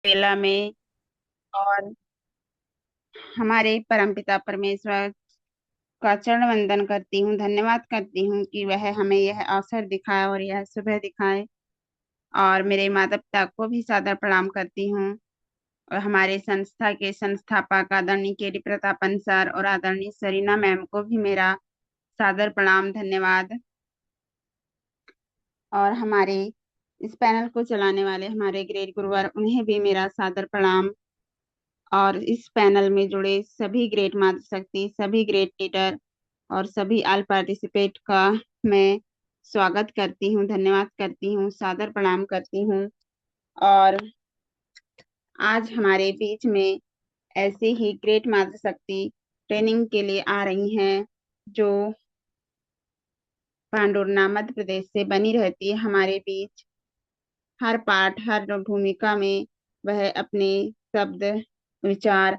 बेला में। और हमारे परमपिता परमेश्वर का चरण वंदन करती हूँ, धन्यवाद करती हूँ कि वह हमें यह अवसर दिखाए और यह सुबह दिखाए। और मेरे माता पिता को भी सादर प्रणाम करती हूँ। और हमारे संस्था के संस्थापक आदरणीय केडी प्रतापन सर और आदरणीय सरीना मैम को भी मेरा सादर प्रणाम, धन्यवाद। और हमारे इस पैनल को चलाने वाले हमारे ग्रेट गुरुवर, उन्हें भी मेरा सादर प्रणाम। और इस पैनल में जुड़े सभी ग्रेट मातृशक्ति, सभी ग्रेट लीडर और सभी ऑल पार्टिसिपेट का मैं स्वागत करती हूँ, धन्यवाद करती हूँ, सादर प्रणाम करती हूँ। और आज हमारे बीच में ऐसी ही ग्रेट मातृशक्ति ट्रेनिंग के लिए आ रही हैं, जो पांडुरना मध्य प्रदेश से बनी रहती है हमारे बीच। हर पाठ, हर भूमिका में वह अपने शब्द, विचार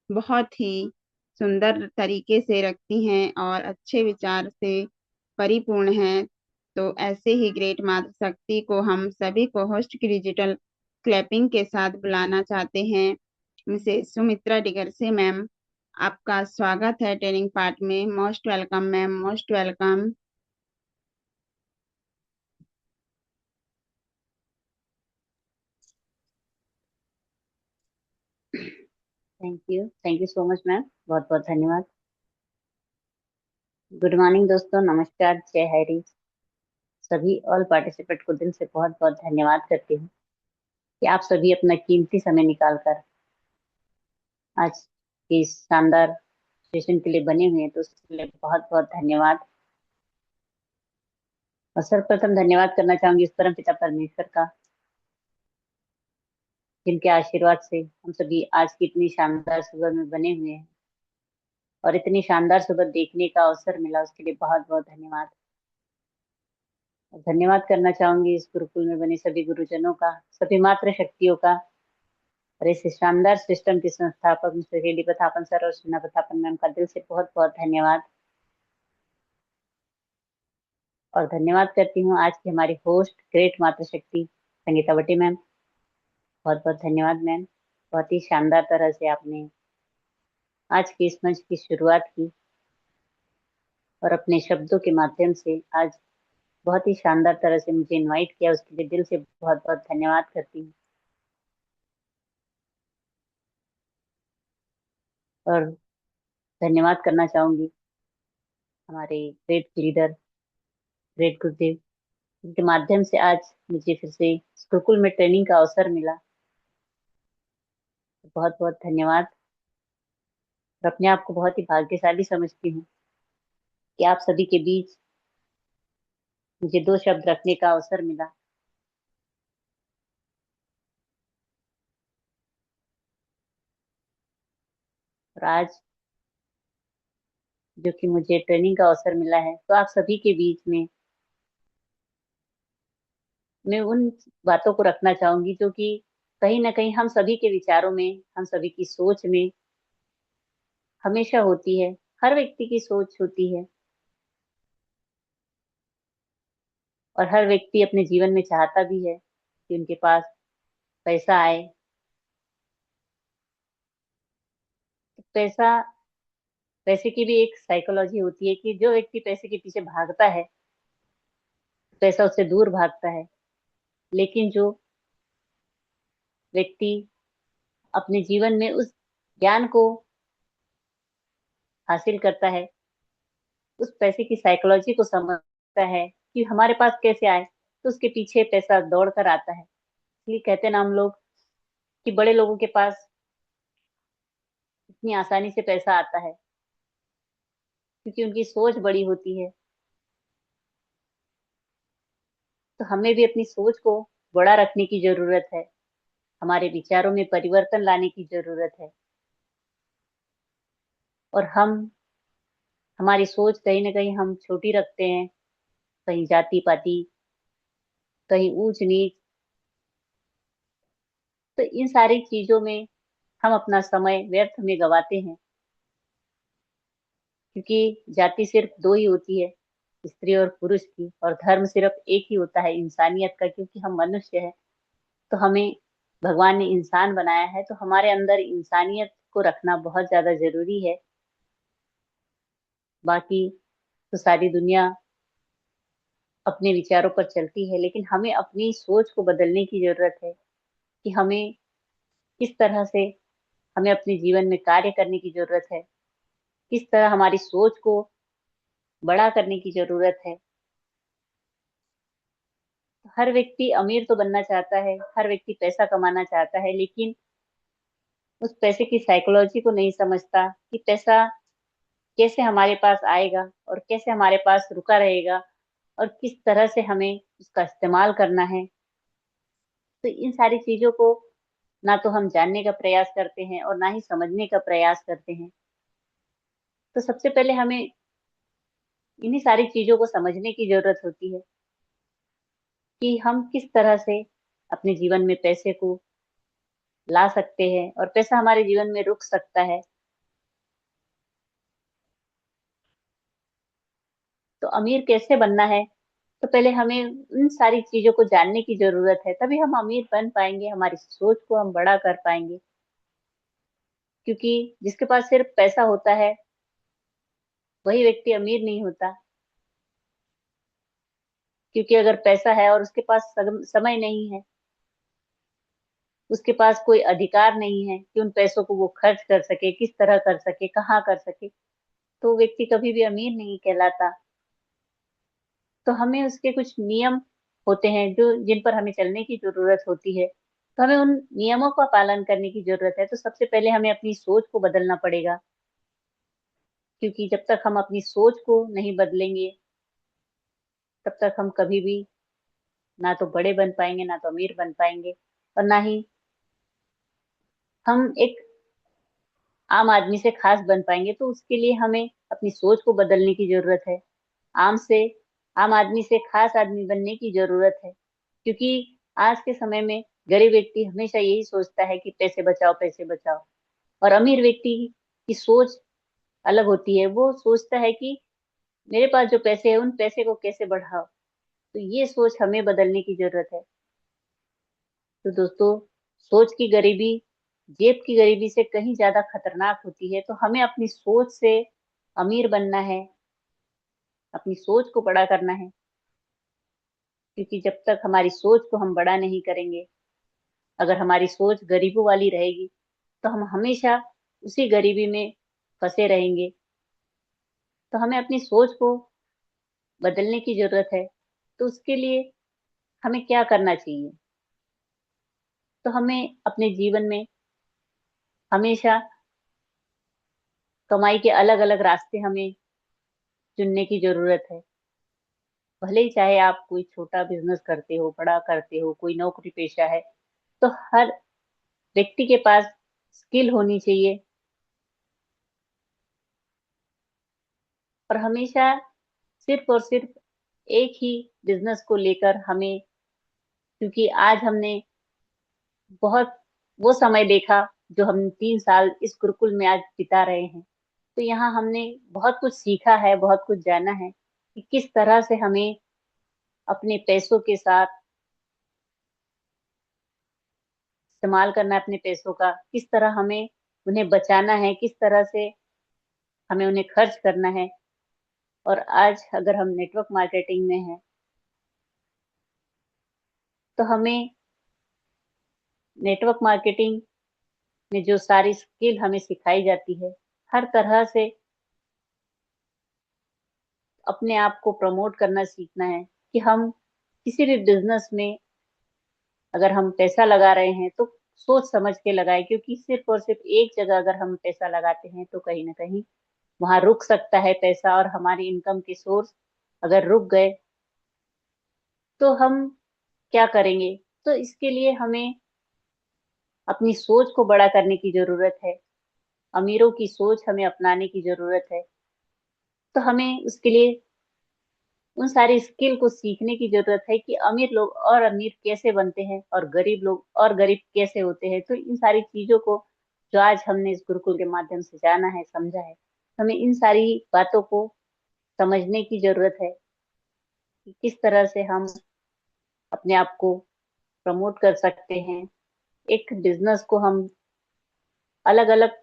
बहुत ही सुंदर तरीके से रखती हैं और अच्छे विचार से परिपूर्ण हैं। तो ऐसे ही ग्रेट मातृशक्ति को हम सभी को होस्ट की डिजिटल क्लैपिंग के साथ बुलाना चाहते हैं। मिसेस सुमित्रा डिगर से मैम, आपका स्वागत है ट्रेनिंग पार्ट में। Most welcome ma'am, most welcome. Thank you so much ma'am. बहुत बहुत धन्यवाद। गुड मॉर्निंग दोस्तों, नमस्कार, जय हरी। सभी ऑल पार्टिसिपेंट को दिल से बहुत बहुत धन्यवाद करती हूँ कि आप सभी अपना कीमती समय निकालकर आज के इस शानदार सेशन के लिए बने हुए हैं, तो उसके लिए बहुत बहुत धन्यवाद। और सर्वप्रथम धन्यवाद करना चाहूंगी उस परम पिता परमेश्वर का, जिनके आशीर्वाद से हम सभी आज की इतनी शानदार सुबह में बने हुए हैं और इतनी शानदार सुबह देखने का अवसर मिला, उसके लिए बहुत बहुत धन्यवाद। और धन्यवाद करना चाहूंगी इस गुरुकुल में बने सभी गुरुजनों का, सभी मातृ शक्तियों का, और इस शानदार सिस्टम के संस्थापक मिस्टर केडी प्रतापन सर और सुना प्रतापन मैम का दिल से बहुत बहुत धन्यवाद। और धन्यवाद करती हूँ आज की हमारी होस्ट ग्रेट मातृशक्ति संगीता बटी मैम। बहुत बहुत धन्यवाद मैम। बहुत ही शानदार तरह से आपने आज के इस मंच की शुरुआत की और अपने शब्दों के माध्यम से आज बहुत ही शानदार तरह से मुझे इनवाइट किया, उसके लिए दिल से बहुत बहुत धन्यवाद करती हूँ। और धन्यवाद करना चाहूंगी हमारे ग्रेट लीडर, ग्रेट गुरुदेव, जिनके माध्यम से आज मुझे फिर से इस गुरुकुल में ट्रेनिंग का अवसर मिला। बहुत बहुत धन्यवाद। और अपने आप को बहुत ही भाग्यशाली समझती हूँ कि आप सभी के बीच मुझे दो शब्द रखने का अवसर मिला। और आज जो कि मुझे ट्रेनिंग का अवसर मिला है, तो आप सभी के बीच में मैं उन बातों को रखना चाहूंगी जो कि कहीं ना कहीं हम सभी के विचारों में, हम सभी की सोच में हमेशा होती है। हर व्यक्ति की सोच होती है और हर व्यक्ति अपने जीवन में चाहता भी है कि उनके पास पैसा आए। तो पैसे की भी एक साइकोलॉजी होती है कि जो व्यक्ति पैसे के पीछे भागता है, पैसा उससे दूर भागता है। लेकिन जो व्यक्ति अपने जीवन में उस ज्ञान को हासिल करता है, उस पैसे की साइकोलॉजी को समझता है कि हमारे पास कैसे आए, तो उसके पीछे पैसा दौड़ कर आता है। इसलिए कहते हैं ना हम लोग कि बड़े लोगों के पास इतनी आसानी से पैसा आता है क्योंकि उनकी सोच बड़ी होती है। तो हमें भी अपनी सोच को बड़ा रखने की जरूरत है, हमारे विचारों में परिवर्तन लाने की जरूरत है। और हमारी सोच कहीं ना कहीं हम छोटी रखते हैं, कहीं जाति पाति, कहीं ऊंच नीच। तो इन सारी चीजों में हम अपना समय व्यर्थ में गवाते हैं, क्योंकि जाति सिर्फ दो ही होती है, स्त्री और पुरुष की, और धर्म सिर्फ एक ही होता है, इंसानियत का, क्योंकि हम मनुष्य हैं। तो हमें भगवान ने इंसान बनाया है, तो हमारे अंदर इंसानियत को रखना बहुत ज्यादा जरूरी है। बाकी तो सारी दुनिया अपने विचारों पर चलती है, लेकिन हमें अपनी सोच को बदलने की जरूरत है कि हमें किस तरह से हमें अपने जीवन में कार्य करने की जरूरत है, किस तरह हमारी सोच को बड़ा करने की जरूरत है। हर व्यक्ति अमीर तो बनना चाहता है, हर व्यक्ति पैसा कमाना चाहता है, लेकिन उस पैसे की साइकोलॉजी को नहीं समझता कि पैसा कैसे हमारे पास आएगा और कैसे हमारे पास रुका रहेगा और किस तरह से हमें उसका इस्तेमाल करना है। तो इन सारी चीजों को ना तो हम जानने का प्रयास करते हैं और ना ही समझने का प्रयास करते हैं। तो सबसे पहले हमें इन्हीं सारी चीजों को समझने की जरूरत होती है कि हम किस तरह से अपने जीवन में पैसे को ला सकते हैं और पैसा हमारे जीवन में रुक सकता है। तो अमीर कैसे बनना है, तो पहले हमें उन सारी चीजों को जानने की जरूरत है, तभी हम अमीर बन पाएंगे, हमारी सोच को हम बड़ा कर पाएंगे। क्योंकि जिसके पास सिर्फ पैसा होता है वही व्यक्ति अमीर नहीं होता। क्योंकि अगर पैसा है और उसके पास समय नहीं है, उसके पास कोई अधिकार नहीं है कि उन पैसों को वो खर्च कर सके, किस तरह कर सके, कहाँ कर सके, तो वो व्यक्ति कभी भी अमीर नहीं कहलाता। तो हमें उसके कुछ नियम होते हैं जो जिन पर हमें चलने की जरूरत होती है। तो हमें उन नियमों का पालन करने की जरूरत है। तो सबसे पहले हमें अपनी सोच को बदलना पड़ेगा, क्योंकि जब तक हम अपनी सोच को नहीं बदलेंगे तब तक हम कभी भी ना तो बड़े बन पाएंगे, ना तो अमीर बन पाएंगे, और ना ही हम एक आम आदमी से खास बन पाएंगे। तो उसके लिए हमें अपनी सोच को बदलने की जरूरत है। आम से आम आदमी से खास आदमी बनने की जरूरत है। क्योंकि आज के समय में गरीब व्यक्ति हमेशा यही सोचता है कि पैसे बचाओ, पैसे बचाओ। और अमीर व्यक्ति की सोच अलग होती है, वो सोचता है कि मेरे पास जो पैसे है उन पैसे को कैसे बढ़ाओ। तो ये सोच हमें बदलने की जरूरत है। तो दोस्तों, सोच की गरीबी जेब की गरीबी से कहीं ज्यादा खतरनाक होती है। तो हमें अपनी सोच से अमीर बनना है, अपनी सोच को बड़ा करना है। क्योंकि जब तक हमारी सोच को हम बड़ा नहीं करेंगे, अगर हमारी सोच गरीबों वाली रहेगी, तो हम हमेशा उसी गरीबी में फंसे रहेंगे। तो हमें अपनी सोच को बदलने की जरूरत है। तो उसके लिए हमें क्या करना चाहिए? तो हमें अपने जीवन में हमेशा कमाई के अलग अलग रास्ते हमें चुनने की जरूरत है। भले ही चाहे आप कोई छोटा बिजनेस करते हो, बड़ा करते हो, कोई नौकरी पेशा है, तो हर व्यक्ति के पास स्किल होनी चाहिए। और हमेशा सिर्फ और सिर्फ एक ही बिजनेस को लेकर हमें, क्योंकि आज हमने बहुत वो समय देखा जो हम 3 साल इस गुरुकुल में आज बिता रहे हैं। तो यहाँ हमने बहुत कुछ सीखा है, बहुत कुछ जाना है कि किस तरह से हमें अपने पैसों के साथ इस्तेमाल करना है, अपने पैसों का किस तरह हमें उन्हें बचाना है, किस तरह से हमें उन्हें खर्च करना है। और आज अगर हम नेटवर्क मार्केटिंग में हैं, तो हमें नेटवर्क मार्केटिंग में जो सारी स्किल हमें सिखाई जाती है, हर तरह से अपने आप को प्रमोट करना सीखना है कि हम किसी भी बिजनेस में अगर हम पैसा लगा रहे हैं तो सोच समझ के लगाए। क्योंकि सिर्फ और सिर्फ एक जगह अगर हम पैसा लगाते हैं तो कहीं ना कहीं वहां रुक सकता है पैसा, और हमारी इनकम के सोर्स अगर रुक गए तो हम क्या करेंगे? तो इसके लिए हमें अपनी सोच को बड़ा करने की जरूरत है। अमीरों की सोच हमें अपनाने की जरूरत है। तो हमें उसके लिए उन सारी स्किल को सीखने की जरूरत है कि अमीर लोग और अमीर कैसे बनते हैं और गरीब लोग और गरीब कैसे होते हैं। तो इन सारी चीजों को जो आज हमने इस गुरुकुल के माध्यम से जाना है, समझा है, हमें इन सारी बातों को समझने की जरूरत है कि किस तरह से हम अपने आप को प्रमोट कर सकते हैं, एक बिजनेस को हम अलग अलग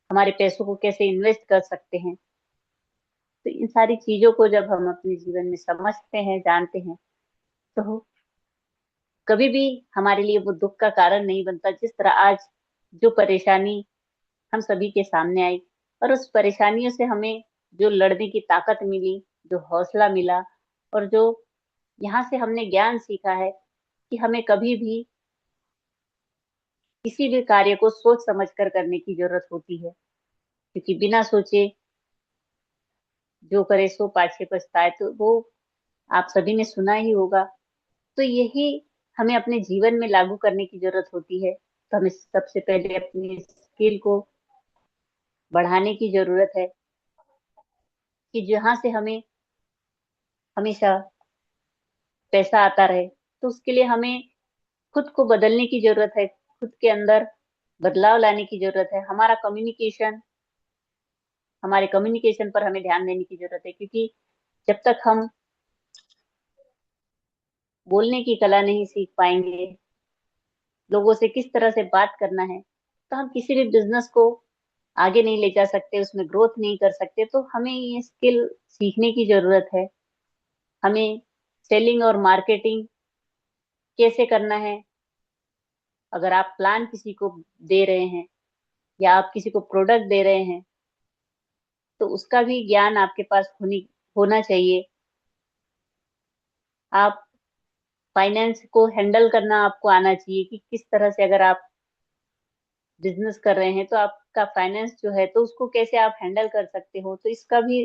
हमारे पैसों को कैसे इन्वेस्ट कर सकते हैं। तो इन सारी चीजों को जब हम अपने जीवन में समझते हैं, जानते हैं, तो कभी भी हमारे लिए वो दुख का कारण नहीं बनता। जिस तरह आज जो परेशानी हम सभी के सामने आई, और उस परेशानियों से हमें जो लड़ने की ताकत मिली, जो हौसला मिला, और जो यहाँ से हमने ज्ञान सीखा है कि हमें कभी भी किसी भी कार्य को सोच समझ कर करने की जरूरत होती है, क्योंकि बिना सोचे जो करे सो पाछे पछताए, तो वो आप सभी ने सुना ही होगा। तो यही हमें अपने जीवन में लागू करने की जरूरत होती है। तो हमें सबसे पहले अपनी स्किल को बढ़ाने की जरूरत है, कि जहां से हमें हमेशा पैसा आता रहे। तो उसके लिए हमें खुद को बदलने की जरूरत है, खुद के अंदर बदलाव लाने की जरूरत है। हमारे कम्युनिकेशन पर हमें ध्यान देने की जरूरत है, क्योंकि जब तक हम बोलने की कला नहीं सीख पाएंगे, लोगों से किस तरह से बात करना है, तो हम किसी भी बिजनेस को आगे नहीं ले जा सकते, उसमें ग्रोथ नहीं कर सकते। तो हमें ये स्किल सीखने की जरूरत है। हमें सेलिंग और मार्केटिंग कैसे करना है, अगर आप प्लान किसी को दे रहे हैं या आप किसी को प्रोडक्ट दे रहे हैं, तो उसका भी ज्ञान आपके पास होना चाहिए। आप फाइनेंस को हैंडल करना आपको आना चाहिए, कि किस तरह से अगर आप बिजनेस कर रहे हैं तो आपका फाइनेंस जो है तो उसको कैसे आप हैंडल कर सकते हो, तो इसका भी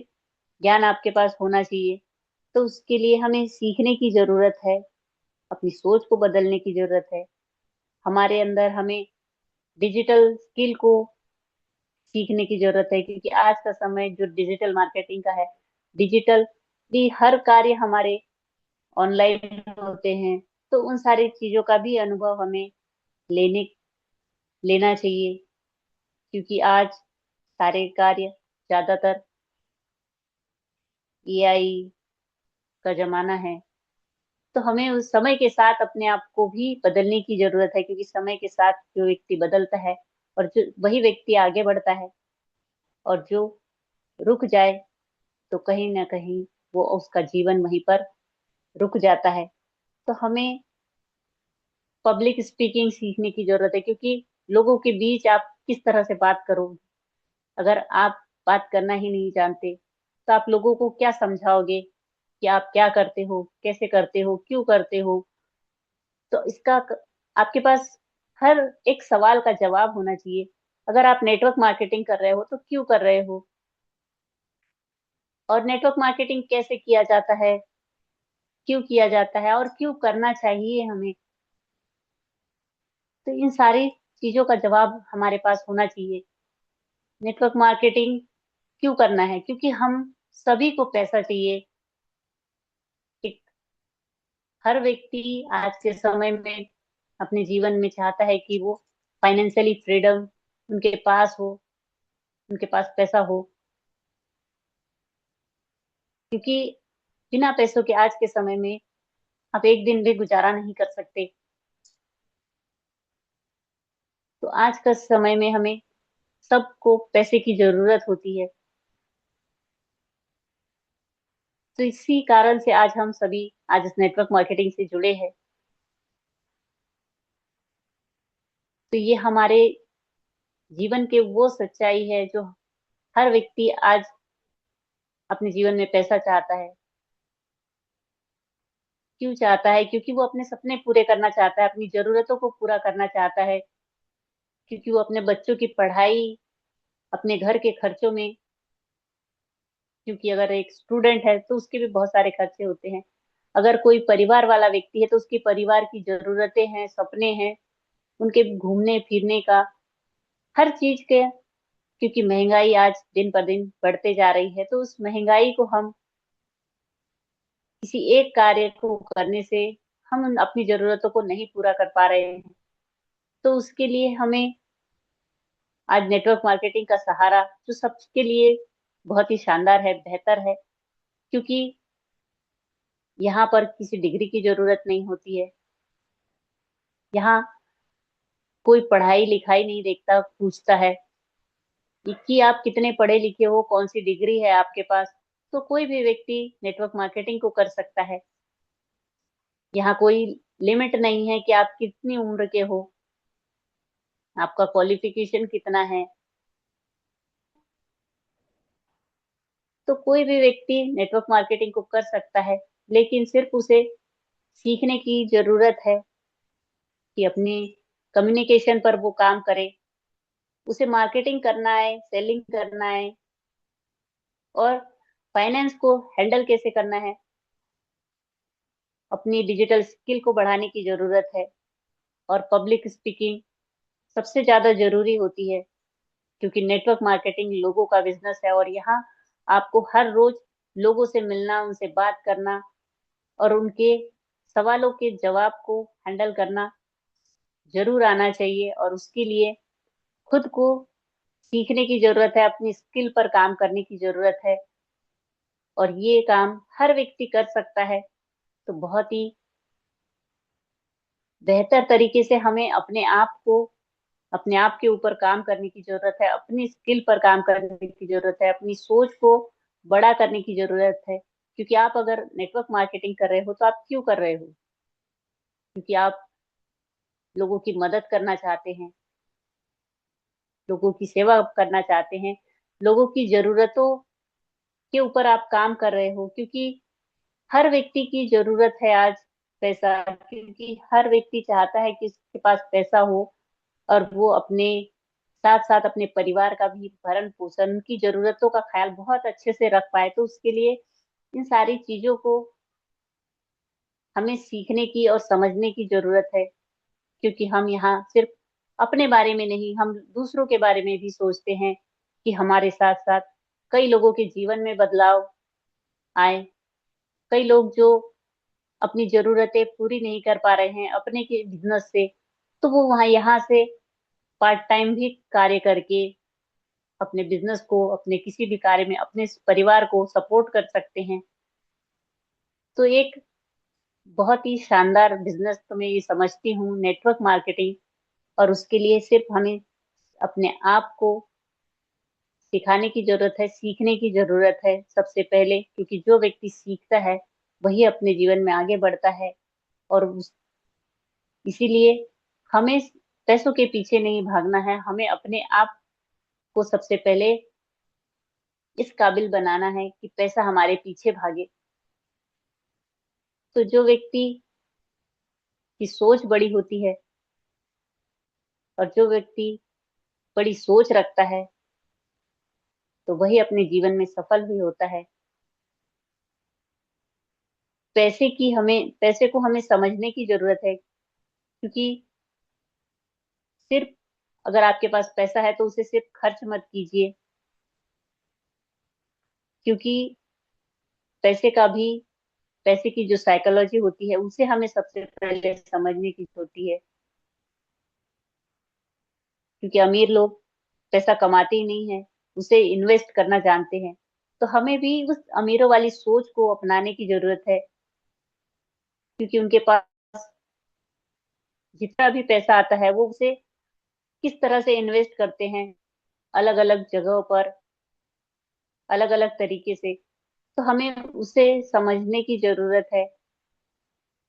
ज्ञान आपके पास होना चाहिए। तो उसके लिए हमें सीखने की जरूरत है, अपनी सोच को बदलने की जरूरत है। हमारे अंदर हमें डिजिटल स्किल को सीखने की जरूरत है, क्योंकि आज का समय जो डिजिटल मार्केटिंग का है, डिजिटल भी हर कार्य हमारे ऑनलाइन होते हैं। तो उन सारी चीजों का भी अनुभव हमें लेने लेना चाहिए, क्योंकि आज सारे कार्य ज्यादातर एआई का जमाना है। तो हमें उस समय के साथ अपने आप को भी बदलने की जरूरत है, क्योंकि समय के साथ जो व्यक्ति बदलता है और जो वही व्यक्ति आगे बढ़ता है, और जो रुक जाए तो कहीं ना कहीं वो उसका जीवन वहीं पर रुक जाता है। तो हमें पब्लिक स्पीकिंग सीखने की जरूरत है, क्योंकि लोगों के बीच आप किस तरह से बात करोगे, अगर आप बात करना ही नहीं जानते, तो आप लोगों को क्या समझाओगे कि आप क्या करते हो, कैसे करते हो, क्यों करते हो। तो आपके पास हर एक सवाल का जवाब होना चाहिए। अगर आप नेटवर्क मार्केटिंग कर रहे हो तो क्यों कर रहे हो, और नेटवर्क मार्केटिंग कैसे किया जाता है, क्यों किया जाता है, और क्यों करना चाहिए हमें। तो इन सारी चीजों का जवाब हमारे पास होना चाहिए। नेटवर्क मार्केटिंग क्यों करना है, क्योंकि हम सभी को पैसा चाहिए। एक हर व्यक्ति आज के समय में अपने जीवन में चाहता है कि वो फाइनेंशियली फ्रीडम उनके पास हो, उनके पास पैसा हो, क्योंकि बिना पैसों के आज के समय में आप एक दिन भी गुजारा नहीं कर सकते। तो आज का समय में हमें सबको पैसे की जरूरत होती है। तो इसी कारण से आज हम सभी आज इस नेटवर्क मार्केटिंग से जुड़े हैं। तो ये हमारे जीवन के वो सच्चाई है जो हर व्यक्ति आज अपने जीवन में पैसा चाहता है। क्यों चाहता है, क्योंकि वो अपने सपने पूरे करना चाहता है, अपनी जरूरतों को पूरा करना चाहता है, क्योंकि वो अपने बच्चों की पढ़ाई, अपने घर के खर्चों में, क्योंकि अगर एक स्टूडेंट है तो उसके भी बहुत सारे खर्चे होते हैं। अगर कोई परिवार वाला व्यक्ति है तो उसके परिवार की जरूरतें हैं, सपने हैं, उनके घूमने फिरने का, हर चीज के। क्योंकि महंगाई आज दिन पर दिन बढ़ते जा रही है, तो उस महंगाई को हम किसी एक कार्य को करने से हम अपनी जरूरतों को नहीं पूरा कर पा रहे हैं। तो उसके लिए हमें आज नेटवर्क मार्केटिंग का सहारा, जो सबके लिए बहुत ही शानदार है, बेहतर है, क्योंकि यहाँ पर किसी डिग्री की जरूरत नहीं होती है। यहाँ कोई पढ़ाई लिखाई नहीं देखता, पूछता है कि आप कितने पढ़े लिखे हो, कौन सी डिग्री है आपके पास। तो कोई भी व्यक्ति नेटवर्क मार्केटिंग को कर सकता है। यहाँ कोई लिमिट नहीं है कि आप कितनी उम्र के हो, आपका क्वालिफिकेशन कितना है। तो कोई भी व्यक्ति नेटवर्क मार्केटिंग को कर सकता है, लेकिन सिर्फ उसे सीखने की जरूरत है कि अपनी कम्युनिकेशन पर वो काम करे। उसे मार्केटिंग करना है, सेलिंग करना है, और फाइनेंस को हैंडल कैसे करना है, अपनी डिजिटल स्किल को बढ़ाने की जरूरत है। और पब्लिक स्पीकिंग सबसे ज्यादा जरूरी होती है, क्योंकि नेटवर्क मार्केटिंग लोगों का बिजनेस है, और यहाँ आपको हर रोज लोगों से मिलना, उनसे बात करना, और उनके सवालों के जवाब को हैंडल करना जरूर आना चाहिए। और उसके लिए खुद को सीखने की जरूरत है, अपनी स्किल पर काम करने की जरूरत है। और ये काम हर व्यक्ति कर सकता है। तो बहुत ही बेहतर तरीके से हमें अपने आप के ऊपर काम करने की जरूरत है, अपनी स्किल पर काम करने की जरूरत है, अपनी सोच को बड़ा करने की जरूरत है। क्योंकि आप अगर नेटवर्क मार्केटिंग कर रहे हो तो आप क्यों कर रहे हो? क्योंकि आप लोगों की मदद करना चाहते हैं, लोगों की सेवा करना चाहते हैं, लोगों की जरूरतों के ऊपर आप काम कर रहे हो। क्योंकि हर व्यक्ति की जरूरत है आज पैसा, क्योंकि हर व्यक्ति चाहता है कि उसके पास पैसा हो, और वो अपने साथ साथ अपने परिवार का भी भरण पोषण, उनकी जरूरतों का ख्याल बहुत अच्छे से रख पाए। तो उसके लिए इन सारी चीजों को हमें सीखने की और समझने की जरूरत है। क्योंकि हम यहाँ सिर्फ अपने बारे में नहीं, हम दूसरों के बारे में भी सोचते हैं कि हमारे साथ साथ कई लोगों के जीवन में बदलाव आए। कई लोग जो अपनी जरूरतें पूरी नहीं कर पा रहे हैं अपने के बिजनेस से, तो वो वहाँ यहाँ से पार्ट टाइम भी कार्य करके अपने बिजनेस को, अपने किसी भी कार्य में अपने परिवार को सपोर्ट कर सकते हैं। तो एक बहुत ही शानदार बिजनेस तो मैं ये समझती हूँ नेटवर्क मार्केटिंग। और उसके लिए सिर्फ हमें अपने आप को सिखाने की जरूरत है, सीखने की जरूरत है सबसे पहले। क्योंकि जो व्यक्ति सीखता है वही अपने जीवन में आगे बढ़ता है। और इसीलिए हमें पैसों के पीछे नहीं भागना है, हमें अपने आप को सबसे पहले इस काबिल बनाना है कि पैसा हमारे पीछे भागे। तो जो व्यक्ति की सोच बड़ी होती है, और जो व्यक्ति बड़ी सोच रखता है, तो वही अपने जीवन में सफल भी होता है। पैसे को हमें समझने की जरूरत है। क्योंकि सिर्फ अगर आपके पास पैसा है तो उसे सिर्फ खर्च मत कीजिए। क्योंकि पैसे का भी पैसे की जो साइकोलॉजी होती है उसे हमें सबसे पहले समझने की होती है। क्योंकि अमीर लोग पैसा कमाते ही नहीं है, उसे इन्वेस्ट करना जानते हैं। तो हमें भी उस अमीरों वाली सोच को अपनाने की जरूरत है। क्योंकि उनके पास जितना भी पैसा आता है वो उसे किस तरह से इन्वेस्ट करते हैं, अलग अलग जगहों पर, अलग अलग तरीके से। तो हमें उसे समझने की जरूरत है।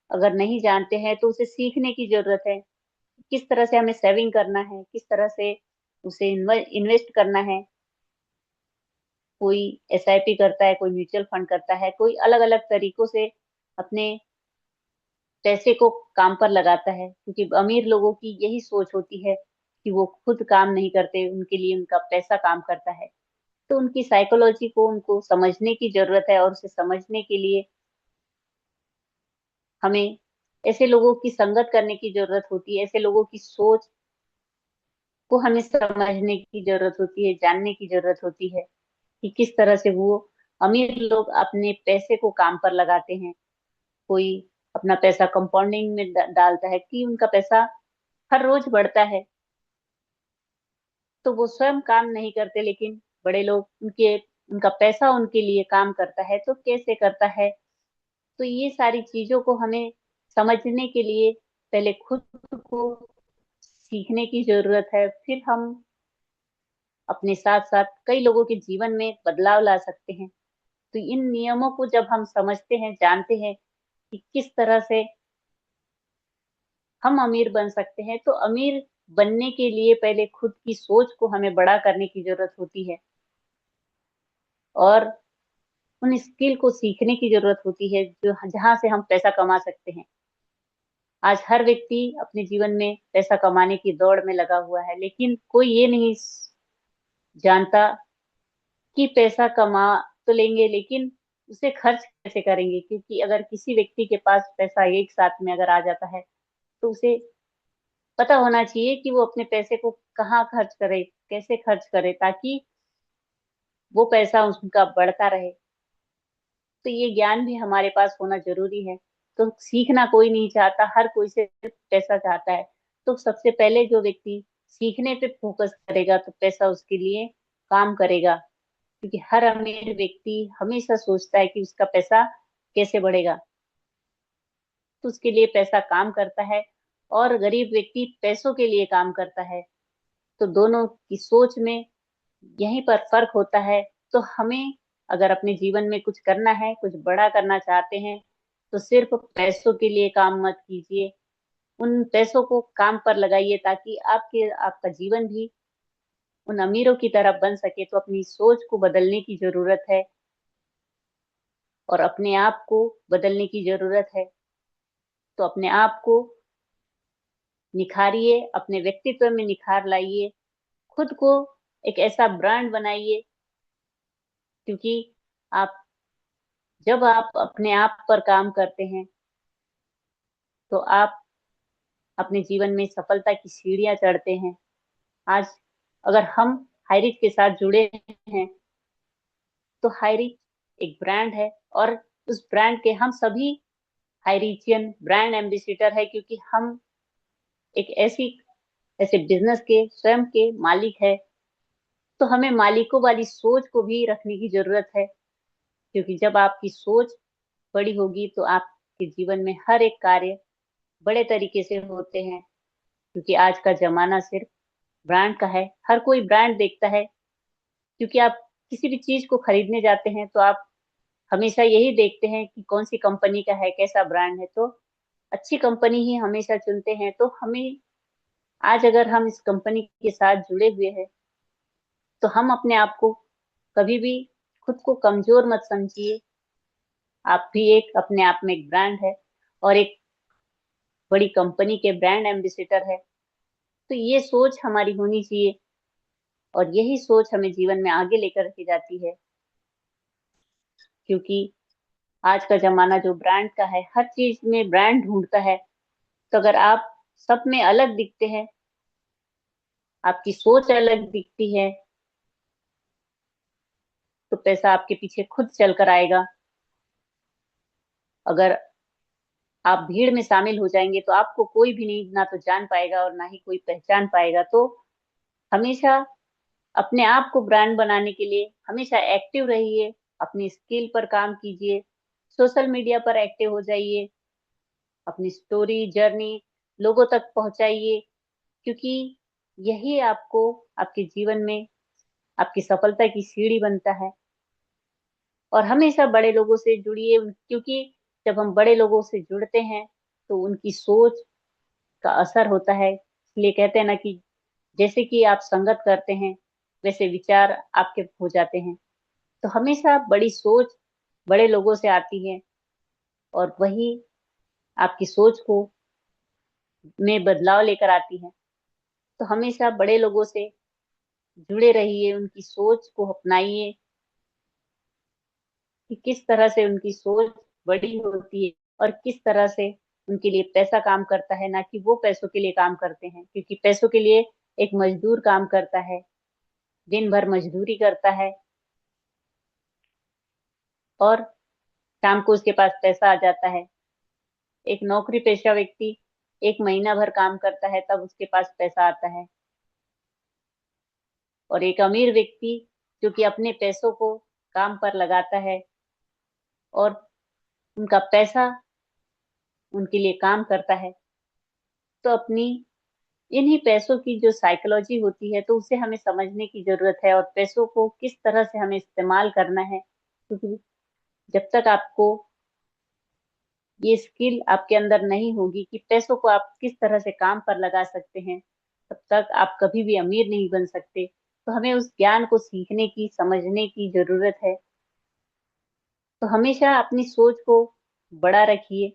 अगर नहीं जानते हैं तो उसे सीखने की जरूरत है। किस तरह से हमें सेविंग करना है, किस तरह से उसे इन्वेस्ट करना है। कोई एसआईपी करता है, कोई म्यूचुअल फंड करता है, कोई अलग अलग तरीकों से अपने पैसे को काम पर लगाता है। क्योंकि अमीर लोगों की यही सोच होती है कि वो खुद काम नहीं करते, उनके लिए उनका पैसा काम करता है। तो उनकी साइकोलॉजी को उनको समझने की जरूरत है। और उसे समझने के लिए हमें ऐसे लोगों की संगत करने की जरूरत होती है, ऐसे लोगों की सोच को हमें समझने की जरूरत होती है, जानने की जरूरत होती है कि किस तरह से वो अमीर लोग अपने पैसे को काम पर लगाते हैं। कोई अपना पैसा कंपाउंडिंग में डालता है कि उनका पैसा हर रोज बढ़ता है। तो वो स्वयं काम नहीं करते, लेकिन बड़े लोग उनका पैसा उनके लिए काम करता है। तो कैसे करता है? तो ये सारी चीजों को हमें समझने के लिए पहले खुद को सीखने की जरूरत है। फिर हम अपने साथ साथ कई लोगों के जीवन में बदलाव ला सकते हैं। तो इन नियमों को जब हम समझते हैं, जानते हैं कि किस तरह से हम अमीर बन सकते हैं, तो अमीर बनने के लिए पहले खुद की सोच को हमें बड़ा करने की जरूरत होती है, और उन स्किल को सीखने की जरूरत होती है जो जहां से हम पैसा कमा सकते हैं। आज हर व्यक्ति अपने जीवन में पैसा कमाने की दौड़ में लगा हुआ है, लेकिन कोई ये नहीं जानता कि पैसा कमा तो लेंगे, लेकिन उसे खर्च कैसे करेंगे। क्योंकि अगर किसी व्यक्ति के पास पैसा एक साथ में अगर आ जाता है, तो उसे पता होना चाहिए कि वो अपने पैसे को कहाँ खर्च करे, कैसे खर्च करे, ताकि वो पैसा उनका बढ़ता रहे। तो ये ज्ञान भी हमारे पास होना जरूरी है। तो सीखना कोई नहीं चाहता, हर कोई सिर्फ पैसा चाहता है। तो सबसे पहले जो व्यक्ति सीखने पे फोकस करेगा, तो पैसा उसके लिए काम करेगा। क्योंकि हर अमीर व्यक्ति हमेशा सोचता है कि उसका पैसा कैसे बढ़ेगा, तो उसके लिए पैसा काम करता है। और गरीब व्यक्ति पैसों के लिए काम करता है। तो दोनों की सोच में यहीं पर फर्क होता है। तो हमें अगर अपने जीवन में कुछ करना है, कुछ बड़ा करना चाहते हैं, तो सिर्फ पैसों के लिए काम मत कीजिए। उन पैसों को काम पर लगाइए, ताकि आपका जीवन भी उन अमीरों की तरह बन सके। तो अपनी सोच को बदलने की जरूरत है, और अपने आप को बदलने की जरूरत है। तो अपने आप को निखारिए, अपने व्यक्तित्व में निखार लाइए, खुद को एक ऐसा ब्रांड बनाइए। क्योंकि आप जब आप अपने आप पर काम करते हैं, तो आप अपने जीवन में सफलता की सीढ़ियां चढ़ते हैं। आज अगर हम हाईरिच के साथ जुड़े हैं, तो हाईरिच एक ब्रांड है, और उस ब्रांड के हम सभी हाईरिचियन ब्रांड एम्बेसिडर है। क्योंकि हम एक ऐसे बिजनेस के स्वयं के मालिक है। तो हमें मालिकों वाली सोच को भी रखने की जरूरत है। क्योंकि जब आपकी सोच बड़ी होगी, तो आपके जीवन में हर एक कार्य बड़े तरीके से होते हैं। क्योंकि आज का जमाना सिर्फ ब्रांड का है, हर कोई ब्रांड देखता है। क्योंकि आप किसी भी चीज को खरीदने जाते हैं, तो आप हमेशा यही देखते हैं कि कौन सी कंपनी का है, कैसा ब्रांड है। तो अच्छी कंपनी ही हमेशा चुनते हैं। तो हमें आज अगर हम इस कंपनी के साथ जुड़े हुए हैं, तो हम अपने आप को कभी भी खुद को कमजोर मत समझिए। आप भी एक अपने आप में एक ब्रांड है, और एक बड़ी कंपनी के ब्रांड एम्बेसडर है। तो ये सोच हमारी होनी चाहिए, और यही सोच हमें जीवन में आगे लेकर के जाती है। क्योंकि आज का जमाना जो ब्रांड का है, हर चीज में ब्रांड ढूंढता है। तो अगर आप सब में अलग दिखते हैं, आपकी सोच अलग दिखती है, तो पैसा आपके पीछे खुद चल कर आएगा। अगर आप भीड़ में शामिल हो जाएंगे, तो आपको कोई भी नहीं, ना तो जान पाएगा और ना ही कोई पहचान पाएगा। तो हमेशा अपने आप को ब्रांड बनाने के लिए हमेशा एक्टिव रहिए, अपनी स्किल पर काम कीजिए, सोशल मीडिया पर एक्टिव हो जाइए, अपनी स्टोरी जर्नी लोगों तक पहुंचाइए। क्योंकि यही आपको आपके जीवन में आपकी सफलता की सीढ़ी बनता है। और हमेशा बड़े लोगों से जुड़िए, क्योंकि जब हम बड़े लोगों से जुड़ते हैं, तो उनकी सोच का असर होता है। इसलिए कहते हैं ना कि जैसे कि आप संगत करते हैं, वैसे विचार आपके हो जाते हैं। तो हमेशा बड़ी सोच बड़े लोगों से आती है, और वही आपकी सोच को में बदलाव लेकर आती है। तो हमेशा बड़े लोगों से जुड़े रहिए, उनकी सोच को अपनाइए कि किस तरह से उनकी सोच बड़ी होती है, और किस तरह से उनके लिए पैसा काम करता है, ना कि वो पैसों के लिए काम करते हैं। क्योंकि पैसों के लिए एक मजदूर काम करता है, दिन भर मजदूरी करता है, और शाम को उसके पास पैसा आ जाता है। एक नौकरी पेशा व्यक्ति एक महीना भर काम करता है, तब उसके पास पैसा आता है। और एक अमीर व्यक्ति जो कि अपने पैसों को काम पर लगाता है, और उनका पैसा उनके लिए काम करता है। तो अपनी इन्हीं पैसों की जो साइकोलॉजी होती है, तो उसे हमें समझने की जरूरत है, और पैसों को किस तरह से हमें इस्तेमाल करना है। क्योंकि जब तक आपको ये स्किल आपके अंदर नहीं होगी कि पैसों को आप किस तरह से काम पर लगा सकते हैं, तब तक आप कभी भी अमीर नहीं बन सकते। तो हमें उस ज्ञान को सीखने की, समझने की जरूरत है। तो हमेशा अपनी सोच को बड़ा रखिए।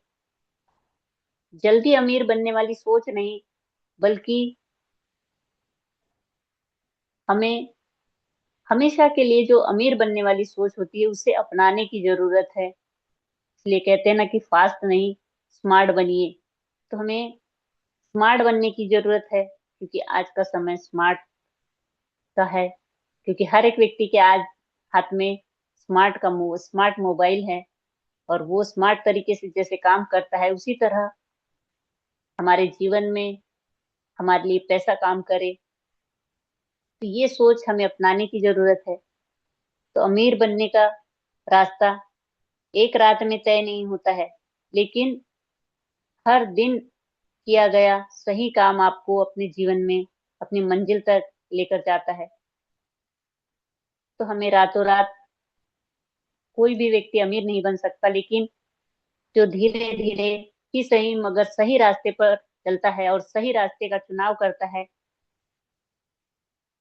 जल्दी अमीर बनने वाली सोच नहीं, बल्कि हमें हमेशा के लिए जो अमीर बनने वाली सोच होती है उसे अपनाने की जरूरत है। इसलिए कहते हैं ना कि फास्ट नहीं, स्मार्ट बनिए। तो हमें स्मार्ट बनने की जरूरत है, क्योंकि आज का समय स्मार्ट का है। क्योंकि हर एक व्यक्ति के आज हाथ में स्मार्ट मोबाइल है, और वो स्मार्ट तरीके से जैसे काम करता है, उसी तरह हमारे जीवन में हमारे लिए पैसा काम करे। तो ये सोच हमें अपनाने की जरूरत है। तो अमीर बनने का रास्ता एक रात में तय नहीं होता है, लेकिन हर दिन किया गया सही काम आपको अपने जीवन में अपनी मंजिल तक लेकर जाता है। तो हमें रातों रात कोई भी व्यक्ति अमीर नहीं बन सकता, लेकिन जो धीरे धीरे ही सही मगर सही रास्ते पर चलता है और सही रास्ते का चुनाव करता है,